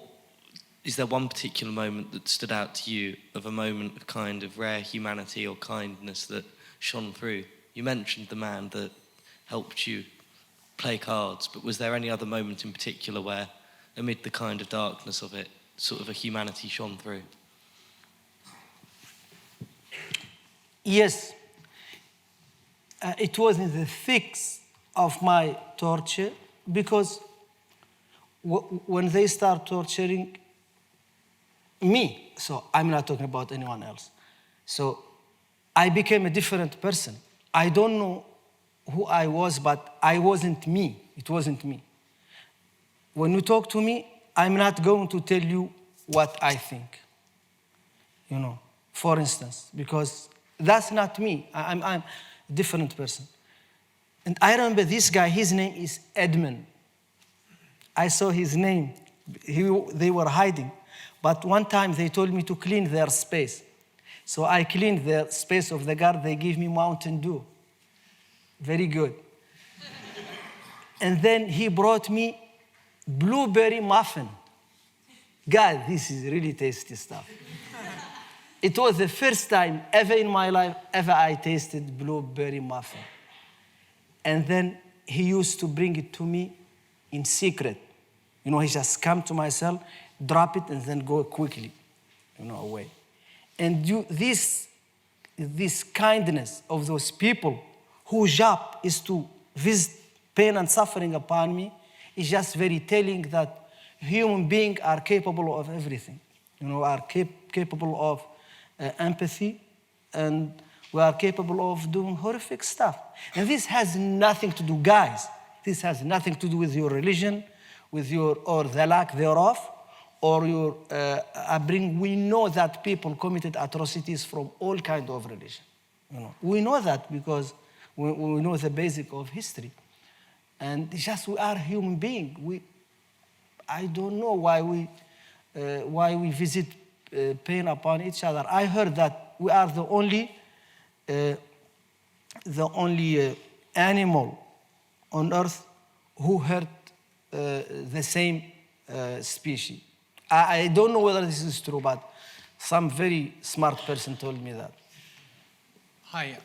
is there one particular moment that stood out to you, of a moment of kind of rare humanity or kindness that shone through? You mentioned the man that helped you play cards, but was there any other moment in particular where, amid the kind of darkness of it, sort of a humanity shone through? Yes. It was in the thick of my torture, because when they start torturing me, so I'm not talking about anyone else, so I became a different person. I don't know who I was, but I wasn't me. It wasn't me. When you talk to me, I'm not going to tell you what I think, you know, for instance, because that's not me. I'm a different person. And I remember this guy, his name is Edmund. I saw his name. They were hiding. But one time they told me to clean their space. So I cleaned the space of the guard. They gave me Mountain Dew. Very good. And then he brought me blueberry muffin. God, this is really tasty stuff. It was the first time ever in my life I tasted blueberry muffin. And then he used to bring it to me in secret. You know, he just come to my cell, drop it, and then go quickly, you know, away. And this kindness of those people whose job is to visit pain and suffering upon me is just very telling that human beings are capable of everything. You know, are capable of empathy, and we are capable of doing horrific stuff. And this has nothing to do, guys, this has nothing to do with your religion, with your, or the lack thereof, or your upbringing. We know that people committed atrocities from all kinds of religion. You know, we know that because we know the basic of history. And it's just we are human beings. I don't know why we visit pain upon each other. I heard that we are the only animal on earth who hurt the same species. I don't know whether this is true, but some very smart person told me that. Hi,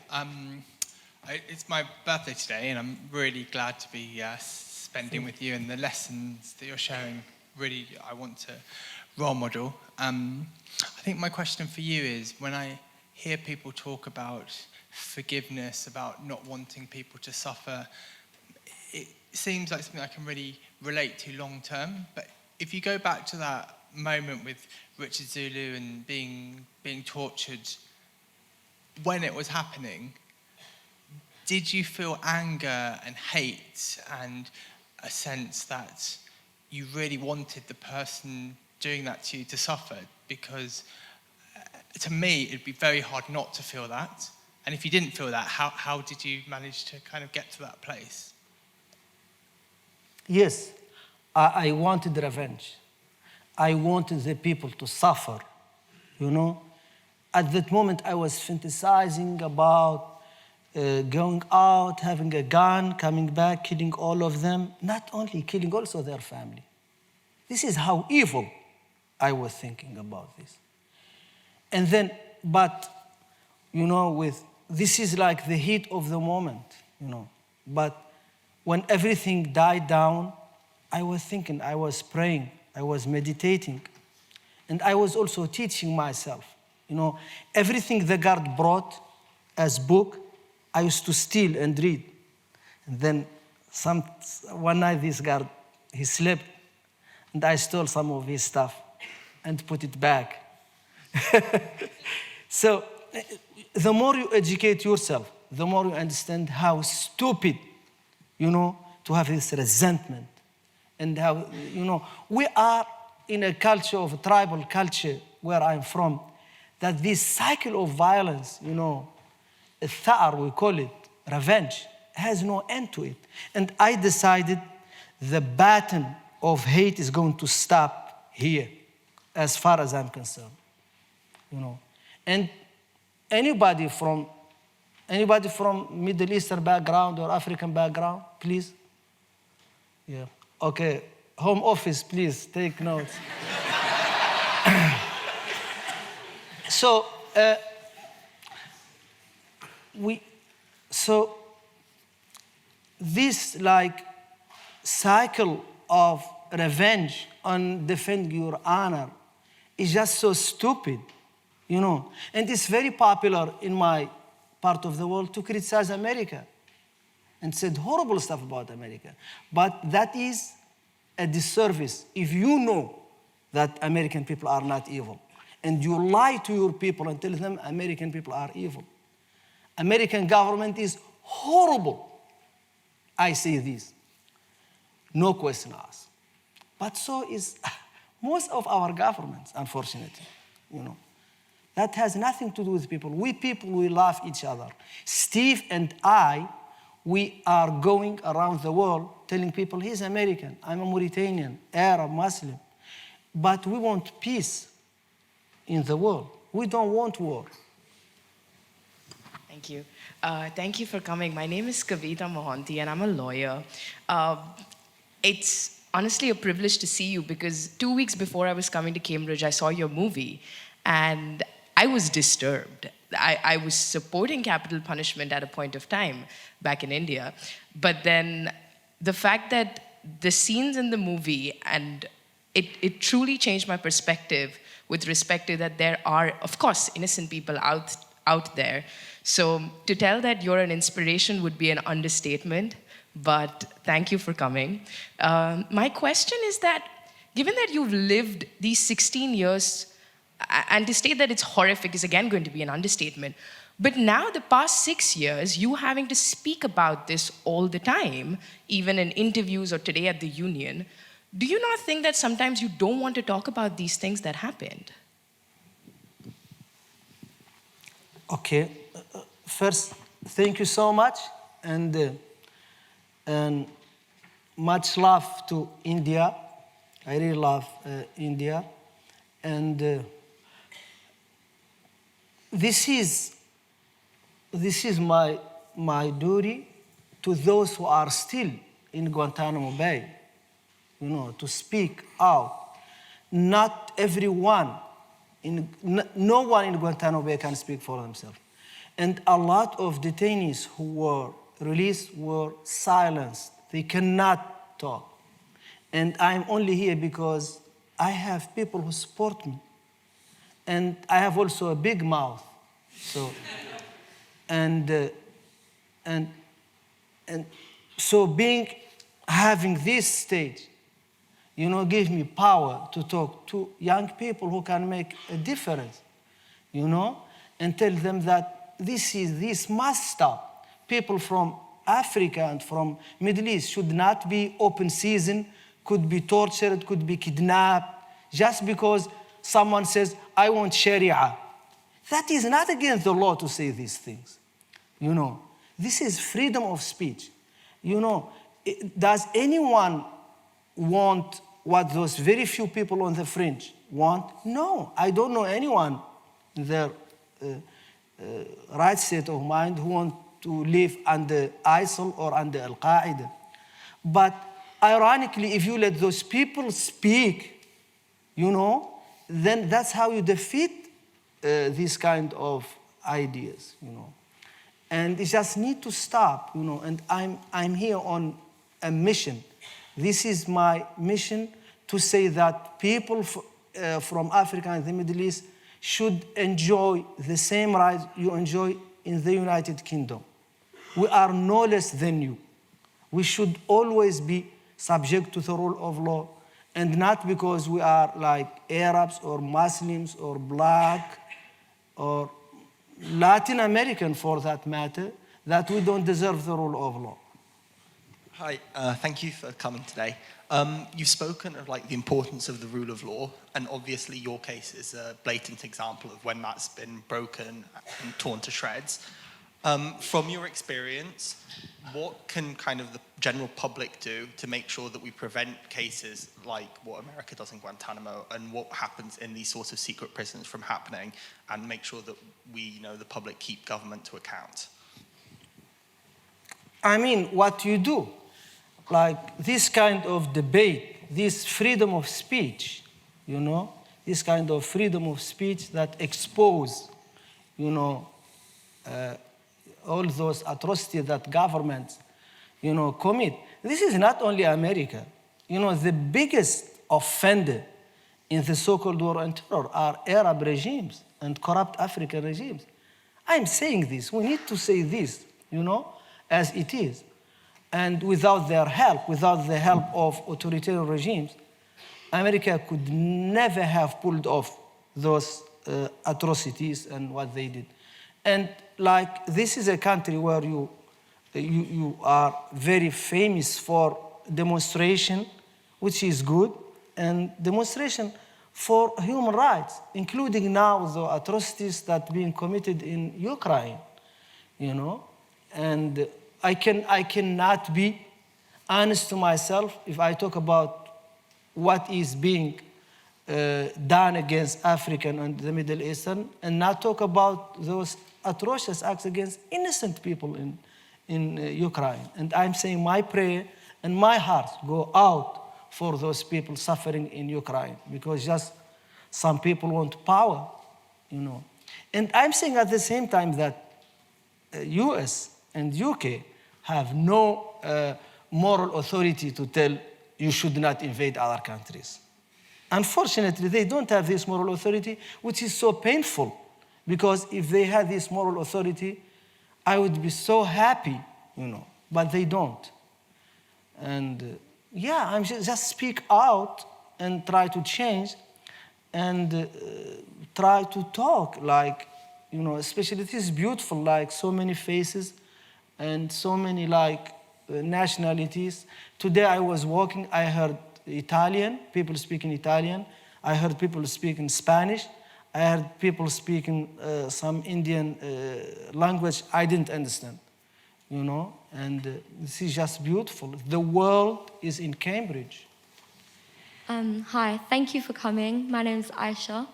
it's my birthday today, and I'm really glad to be spending with you, and the lessons that you're sharing, really, I want to role model. I think my question for you is, when I hear people talk about forgiveness, about not wanting people to suffer, it seems like something I can really relate to long term. But if you go back to that moment with Richard Zulu and being tortured, when it was happening, did you feel anger and hate and a sense that you really wanted the person doing that to you to suffer? Because to me, it'd be very hard not to feel that. And if you didn't feel that, how did you manage to kind of get to that place? Yes, I wanted revenge. I wanted the people to suffer, you know. At that moment, I was fantasizing about going out, having a gun, coming back, killing all of them. Not only killing, also their family. This is how evil I was thinking about this. And then, but, you know, this is like the heat of the moment, you know. But when everything died down, I was thinking, I was praying, I was meditating, and I was also teaching myself. You know, everything the guard brought as book, I used to steal and read. And then one night this guard, he slept, and I stole some of his stuff and put it back. So the more you educate yourself, the more you understand how stupid, you know, to have this resentment. And how, you know, we are in a culture of a tribal culture where I'm from, that this cycle of violence, you know, Tahar, we call it, revenge, has no end to it. And I decided the baton of hate is going to stop here, as far as I'm concerned, you know. And anybody from Middle Eastern background or African background, please? Yeah. Okay, Home Office, please take notes. So this like cycle of revenge on defending your honor is just so stupid, you know. And it's very popular in my part of the world to criticize America and said horrible stuff about America. But that is a disservice if you know that American people are not evil. And you lie to your people and tell them American people are evil. American government is horrible. I say this. No question asked. But so is most of our governments, unfortunately. You know, that has nothing to do with people. We love each other. Steve and I, we are going around the world telling people he's American, I'm a Mauritanian, Arab, Muslim. But we want peace in the world. We don't want war. Thank you. Thank you for coming. My name is Kavita Mohanty, and I'm a lawyer. It's honestly a privilege to see you because 2 weeks before I was coming to Cambridge, I saw your movie, and I was disturbed. I was supporting capital punishment at a point of time back in India, but then the fact that the scenes in the movie, and it truly changed my perspective with respect to that there are, of course, innocent people out there. So to tell that you're an inspiration would be an understatement, but thank you for coming. My question is that, given that you've lived these 16 years, and to state that it's horrific is again going to be an understatement, but now the past 6 years, you having to speak about this all the time, even in interviews or today at the union, do you not think that sometimes you don't want to talk about these things that happened? Okay. First, thank you so much, and much love to India. I really love India, and this is my duty to those who are still in Guantanamo Bay, you know, to speak out. Not everyone, no one in Guantanamo Bay can speak for themselves. And a lot of detainees who were released were silenced. They cannot talk. And I'm only here because I have people who support me. And I have also a big mouth. So, and so having this stage, you know, gave me power to talk to young people who can make a difference, you know, and tell them that this must stop. People from Africa and from Middle East should not be open season, could be tortured, could be kidnapped, just because someone says, I want Sharia. That is not against the law to say these things. You know, this is freedom of speech. You know, does anyone want what those very few people on the fringe want? No, I don't know anyone in their right state of mind who want to live under ISIL or under Al-Qaeda. But ironically, if you let those people speak, you know, then that's how you defeat these kind of ideas, you know. And it just need to stop, you know, and I'm here on a mission. This is my mission to say that people from Africa and the Middle East should enjoy the same rights you enjoy in the United Kingdom. We are no less than you. We should always be subject to the rule of law, and not because we are like Arabs or Muslims or black or Latin American for that matter, that we don't deserve the rule of law. Hi, thank you for coming today. You've spoken of like the importance of the rule of law, and obviously your case is a blatant example of when that's been broken and torn to shreds. From your experience, what can kind of the general public do to make sure that we prevent cases like what America does in Guantanamo and what happens in these sorts of secret prisons from happening, and make sure that we, you know, the public keep government to account? I mean, what you do, like this kind of debate, this freedom of speech, you know, this kind of freedom of speech that expose, you know, all those atrocities that governments, you know, commit. This is not only America. You know, the biggest offender in the so-called war on terror are Arab regimes and corrupt African regimes. I'm saying this. We need to say this, you know, as it is. And without their help, without the help of authoritarian regimes, America could never have pulled off those atrocities and what they did. And like, this is a country where you are very famous for demonstration, which is good, and demonstration for human rights, including now the atrocities that are being committed in Ukraine, you know. And I cannot be honest to myself if I talk about what is being done against African and the Middle Eastern, and not talk about those atrocious acts against innocent people in Ukraine. And I'm saying my prayer and my heart go out for those people suffering in Ukraine, because just some people want power, you know. And I'm saying at the same time that US and UK have no moral authority to tell you should not invade other countries. Unfortunately, they don't have this moral authority, which is so painful, because if they had this moral authority, I would be so happy, you know, but they don't. And yeah, I'm just speak out and try to change and try to talk, like, you know, especially this is beautiful, like so many faces and so many like nationalities. Today I was walking, I heard Italian, people speaking Italian. I heard people speaking Spanish. I heard people speaking some Indian language I didn't understand, you know, and this is just beautiful. The world is in Cambridge. Hi, thank you for coming. My name is Aisha.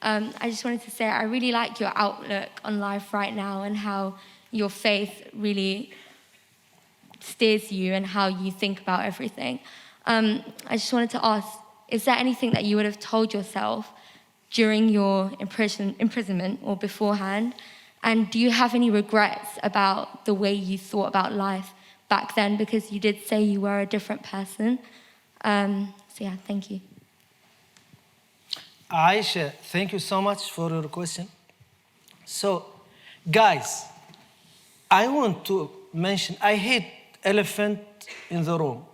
I just wanted to say I really like your outlook on life right now and how your faith really steers you and how you think about everything. I just wanted to ask, is there anything that you would have told yourself during your imprisonment or beforehand? And do you have any regrets about the way you thought about life back then? Because you did say you were a different person. So yeah, thank you. Aisha, thank you so much for your question. So, guys, I want to mention, I hate elephant in the room.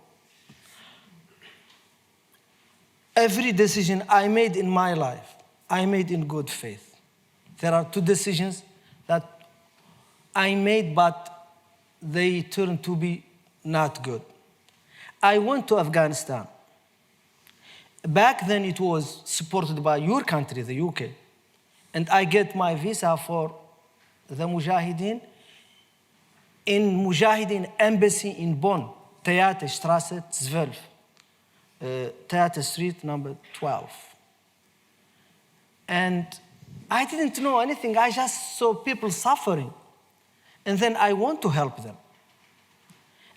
Every decision I made in my life, I made in good faith. There are two decisions that I made, but they turned to be not good. I went to Afghanistan. Back then, it was supported by your country, the UK. And I get my visa for the Mujahideen in Mujahideen Embassy in Bonn, Theaterstraße 12, Theater Street number 12. And I didn't know anything. I just saw people suffering. And then I want to help them.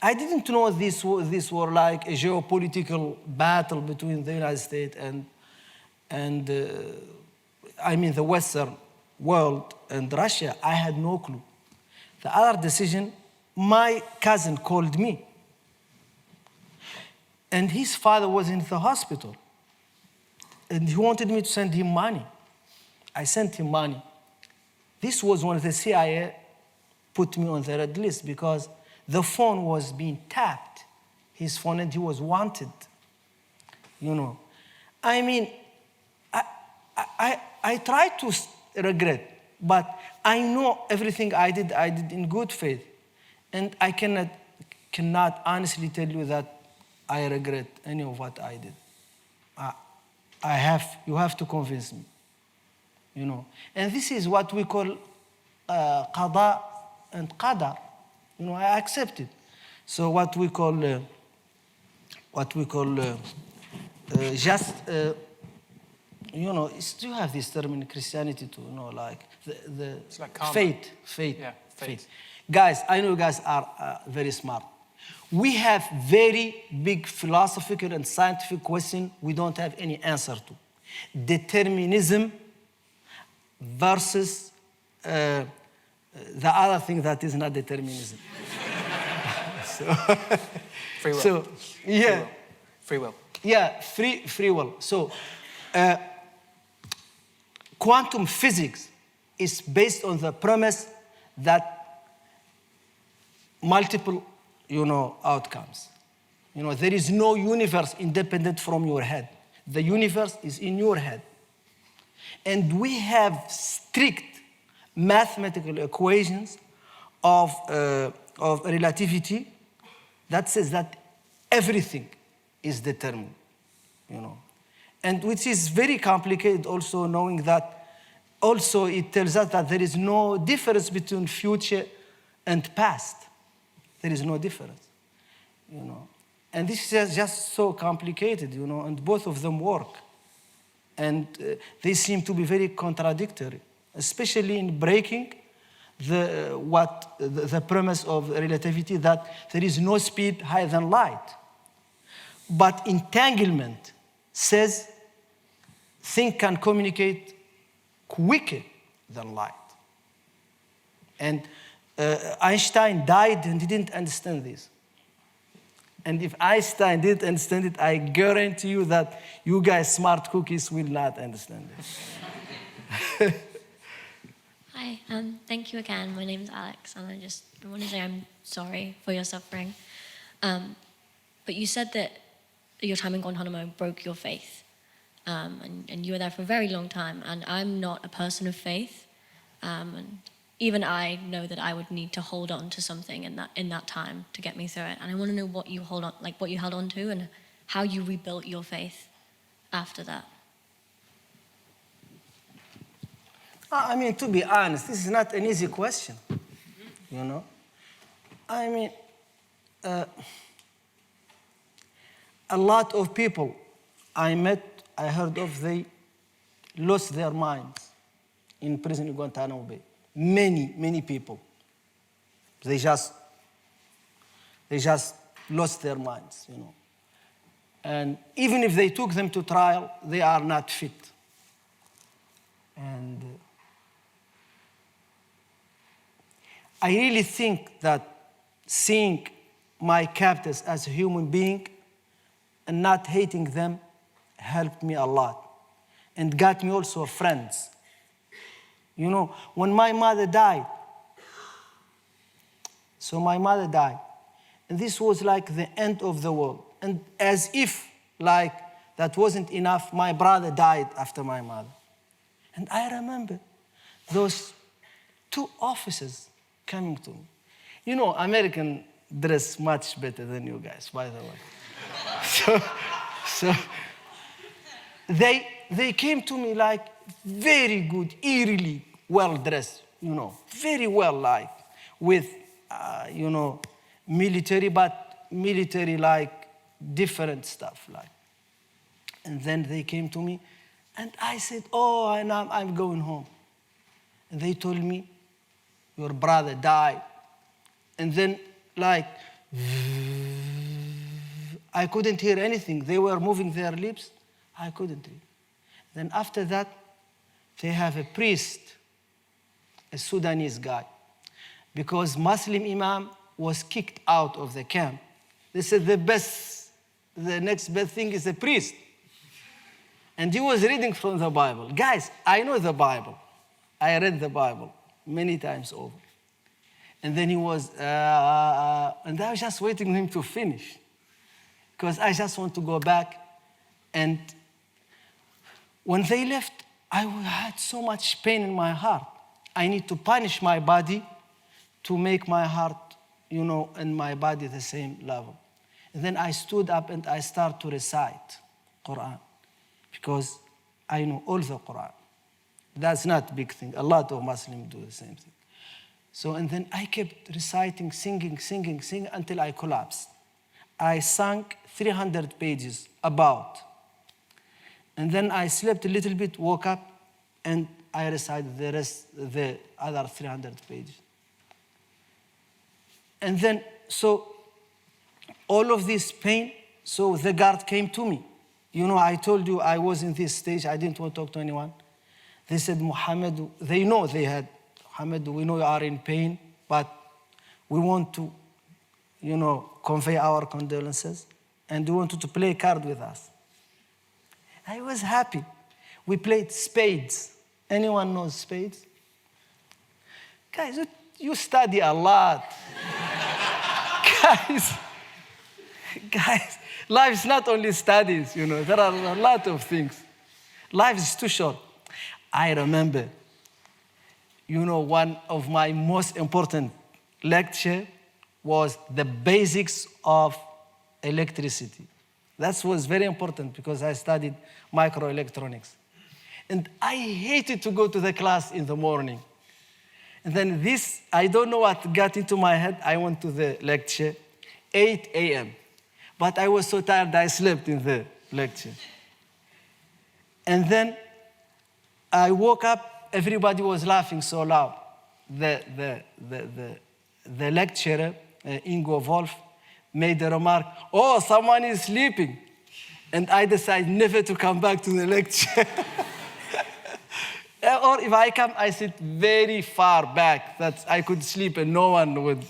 I didn't know this were like a geopolitical battle between the United States and the Western world and Russia. I had no clue. The other decision, my cousin called me. And his father was in the hospital. And he wanted me to send him money. I sent him money. This was when the CIA put me on the red list because the phone was being tapped, his phone, and he was wanted. I mean, I tried to regret, but I know everything I did in good faith. And I cannot honestly tell you that I regret any of what I did. You have to convince me, And this is what we call qada and qadar. I accept it. So what we call just, you have this term in Christianity too, like it's like karma. Fate. Yeah, fate. Guys, I know you guys are very smart. We have very big philosophical and scientific question we don't have any answer to. Determinism versus the other thing that is not determinism. Free will. So, yeah. Free will. Yeah, free will. So, quantum physics is based on the premise that multiple, outcomes. There is no universe independent from your head. The universe is in your head. And we have strict mathematical equations of relativity that says that everything is determined, And which is very complicated also, knowing that also it tells us that there is no difference between future and past. There is no difference, And this is just so complicated, and both of them work. And they seem to be very contradictory, especially in breaking the premise of relativity that there is no speed higher than light. But entanglement says things can communicate quicker than light. And Einstein died and he didn't understand this. And if Einstein didn't understand it, I guarantee you that you guys, smart cookies, will not understand it. Hi, thank you again. My name is Alex, and I want to say I'm sorry for your suffering. But you said that your time in Guantanamo broke your faith, and you were there for a very long time. And I'm not a person of faith, and even I know that I would need to hold on to something in that time to get me through it. And I want to know what you held on to, and how you rebuilt your faith after that. To be honest, this is not an easy question, a lot of people I heard of, they lost their minds in prison in Guantanamo Bay. Many people. They just lost their minds, And even if they took them to trial, they are not fit. And I really think that seeing my captors as a human being and not hating them helped me a lot and got me also friends. When my mother died, and this was like the end of the world. And as if like that wasn't enough, my brother died after my mother. And I remember those two officers coming to me. American dress much better than you guys, by the way. they came to me like very good, eerily well-dressed, very well, like, with, military, but military, like, different stuff, like. And then they came to me, and I said, oh, and I'm going home. And they told me, your brother died. And then, like, I couldn't hear anything. They were moving their lips. I couldn't hear. Then after that, they have a priest, a Sudanese guy, because Muslim imam was kicked out of the camp. They said the next best thing is a priest. And he was reading from the Bible. Guys, I know the Bible. I read the Bible many times over. And then he was, and I was just waiting for him to finish, because I just want to go back. And when they left, I had so much pain in my heart. I need to punish my body to make my heart, and my body the same level. And then I stood up and I started to recite Quran, because I know all the Quran. That's not a big thing. A lot of Muslims do the same thing. So, and then I kept reciting, singing until I collapsed. I sang 300 pages about. And then I slept a little bit, woke up, and I recited the other 300 pages. And then, so all of this pain, so the guard came to me. I told you I was in this stage, I didn't want to talk to anyone. They said, Mohamedou, they know they had, Mohamedou, we know you are in pain, but we want to, convey our condolences, and we wanted to play card with us. I was happy. We played spades. Anyone knows spades? Guys, you study a lot. Guys, life is not only studies, there are a lot of things. Life is too short. I remember, one of my most important lecture was the basics of electricity. That was very important because I studied microelectronics. And I hated to go to the class in the morning. And then this, I don't know what got into my head. I went to the lecture, 8 a.m. But I was so tired, I slept in the lecture. And then I woke up, everybody was laughing so loud. The lecturer, Ingo Wolf, made the remark, oh, someone is sleeping. And I decided never to come back to the lecture. Or if I come, I sit very far back that I could sleep and no one would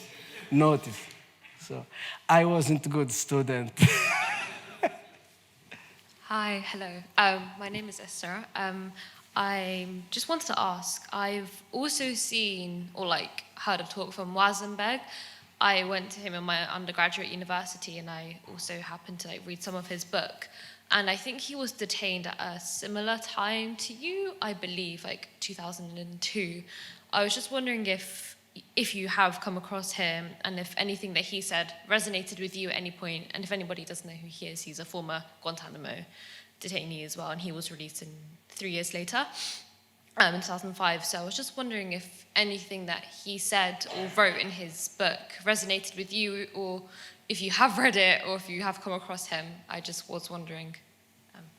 notice. So I wasn't a good student. Hi, hello. My name is Esther. I just wanted to ask, I've also seen or heard a talk from Mohamedou. I went to him in my undergraduate university and I also happened to read some of his book. And I think he was detained at a similar time to you, I believe, 2002. I was just wondering if you have come across him and if anything that he said resonated with you at any point. And if anybody doesn't know who he is, he's a former Guantanamo detainee as well, and he was released 3 years later, in 2005. So I was just wondering if anything that he said or wrote in his book resonated with you, or if you have read it, or if you have come across him. I just was wondering.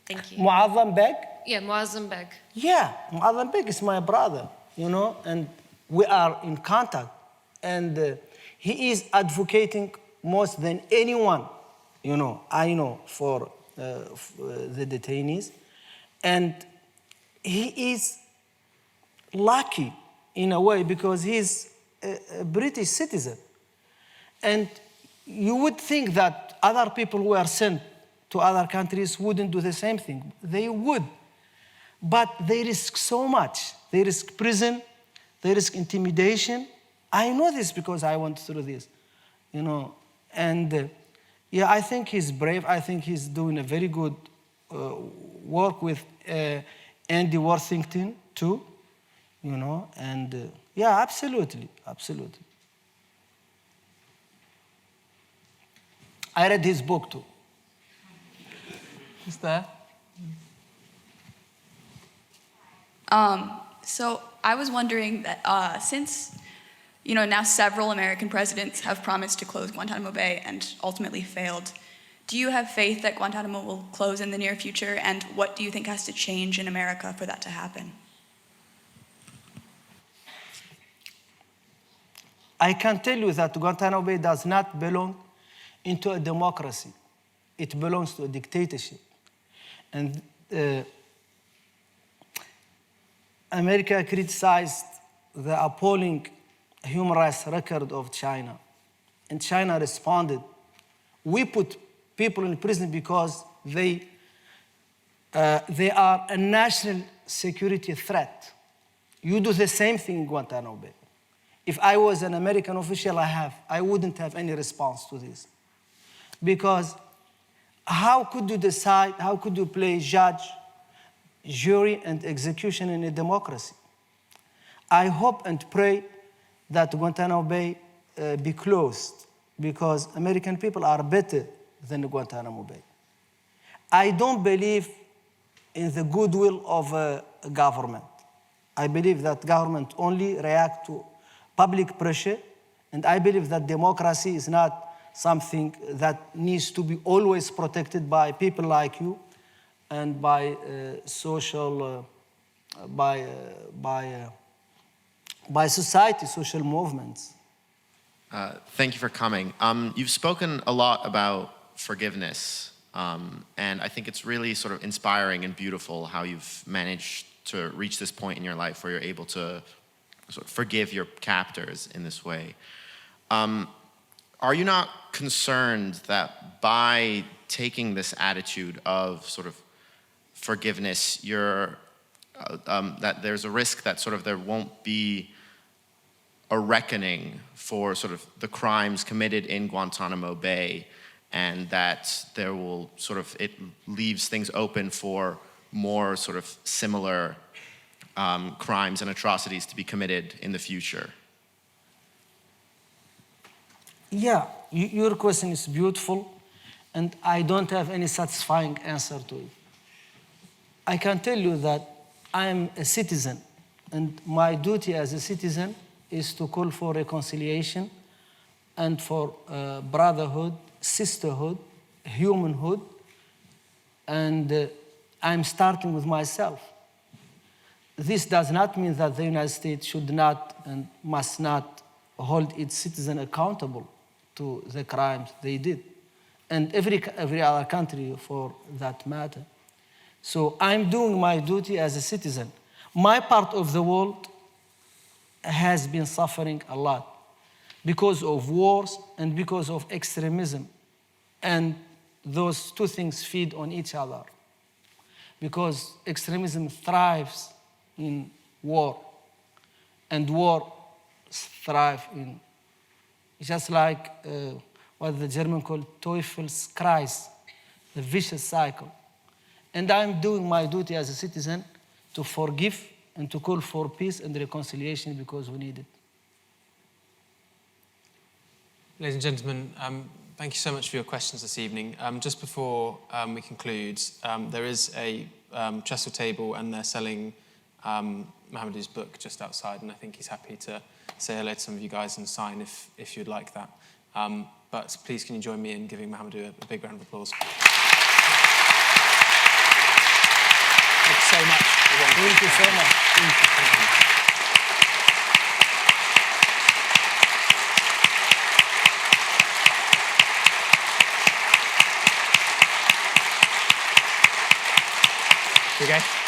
Thank you. Mohamedou Beg? Yeah, Mohamedou Beg. Yeah, Mohamedou Beg is my brother, and we are in contact. And he is advocating more than anyone, I know, for the detainees. And he is lucky in a way because he's a British citizen. And you would think that other people who are sent to other countries wouldn't do the same thing. They would. But they risk so much. They risk prison, they risk intimidation. I know this because I went through this, And I think he's brave. I think he's doing a very good work with Andy Worthington too, and absolutely. I read his book too. Is that? So I was wondering that since, now several American presidents have promised to close Guantanamo Bay and ultimately failed, do you have faith that Guantanamo will close in the near future? And what do you think has to change in America for that to happen? I can tell you that Guantanamo Bay does not belong into a democracy. It belongs to a dictatorship. And America criticized the appalling human rights record of China. And China responded. We put people in prison because they are a national security threat. You do the same thing in Guantanamo Bay. If I was an American official, I wouldn't have any response to this. Because how could you decide, how could you play judge, jury, and execution in a democracy? I hope and pray that Guantanamo Bay be closed, because American people are better than Guantanamo Bay. I don't believe in the goodwill of a government. I believe that government only react to public pressure, and I believe that democracy is not something that needs to be always protected by people like you and by society, social movements. Thank you for coming. You've spoken a lot about forgiveness, and I think it's really sort of inspiring and beautiful how you've managed to reach this point in your life where you're able to sort of forgive your captors in this way. Are you not concerned that by taking this attitude of sort of forgiveness, that there's a risk that sort of there won't be a reckoning for sort of the crimes committed in Guantanamo Bay, and that there will sort of, it leaves things open for more sort of similar crimes and atrocities to be committed in the future? Yeah, your question is beautiful, and I don't have any satisfying answer to it. I can tell you that I am a citizen, and my duty as a citizen is to call for reconciliation and for brotherhood, sisterhood, humanhood, and I'm starting with myself. This does not mean that the United States should not and must not hold its citizens accountable to the crimes they did, and every other country for that matter. So I'm doing my duty as a citizen. My part of the world has been suffering a lot because of wars and because of extremism. And those two things feed on each other. Because extremism thrives in war, and war thrives in, just like what the German called Teufelskreis, the vicious cycle. And I'm doing my duty as a citizen to forgive and to call for peace and reconciliation because we need it. Ladies and gentlemen, thank you so much for your questions this evening. Just before we conclude, there is a trestle table and they're selling Mohamedou's book just outside, and I think he's happy to say hello to some of you guys and sign if you'd like that. But please can you join me in giving Mohamedou a big round of applause. Thank you so much. Thank you so much. Thank you. Okay.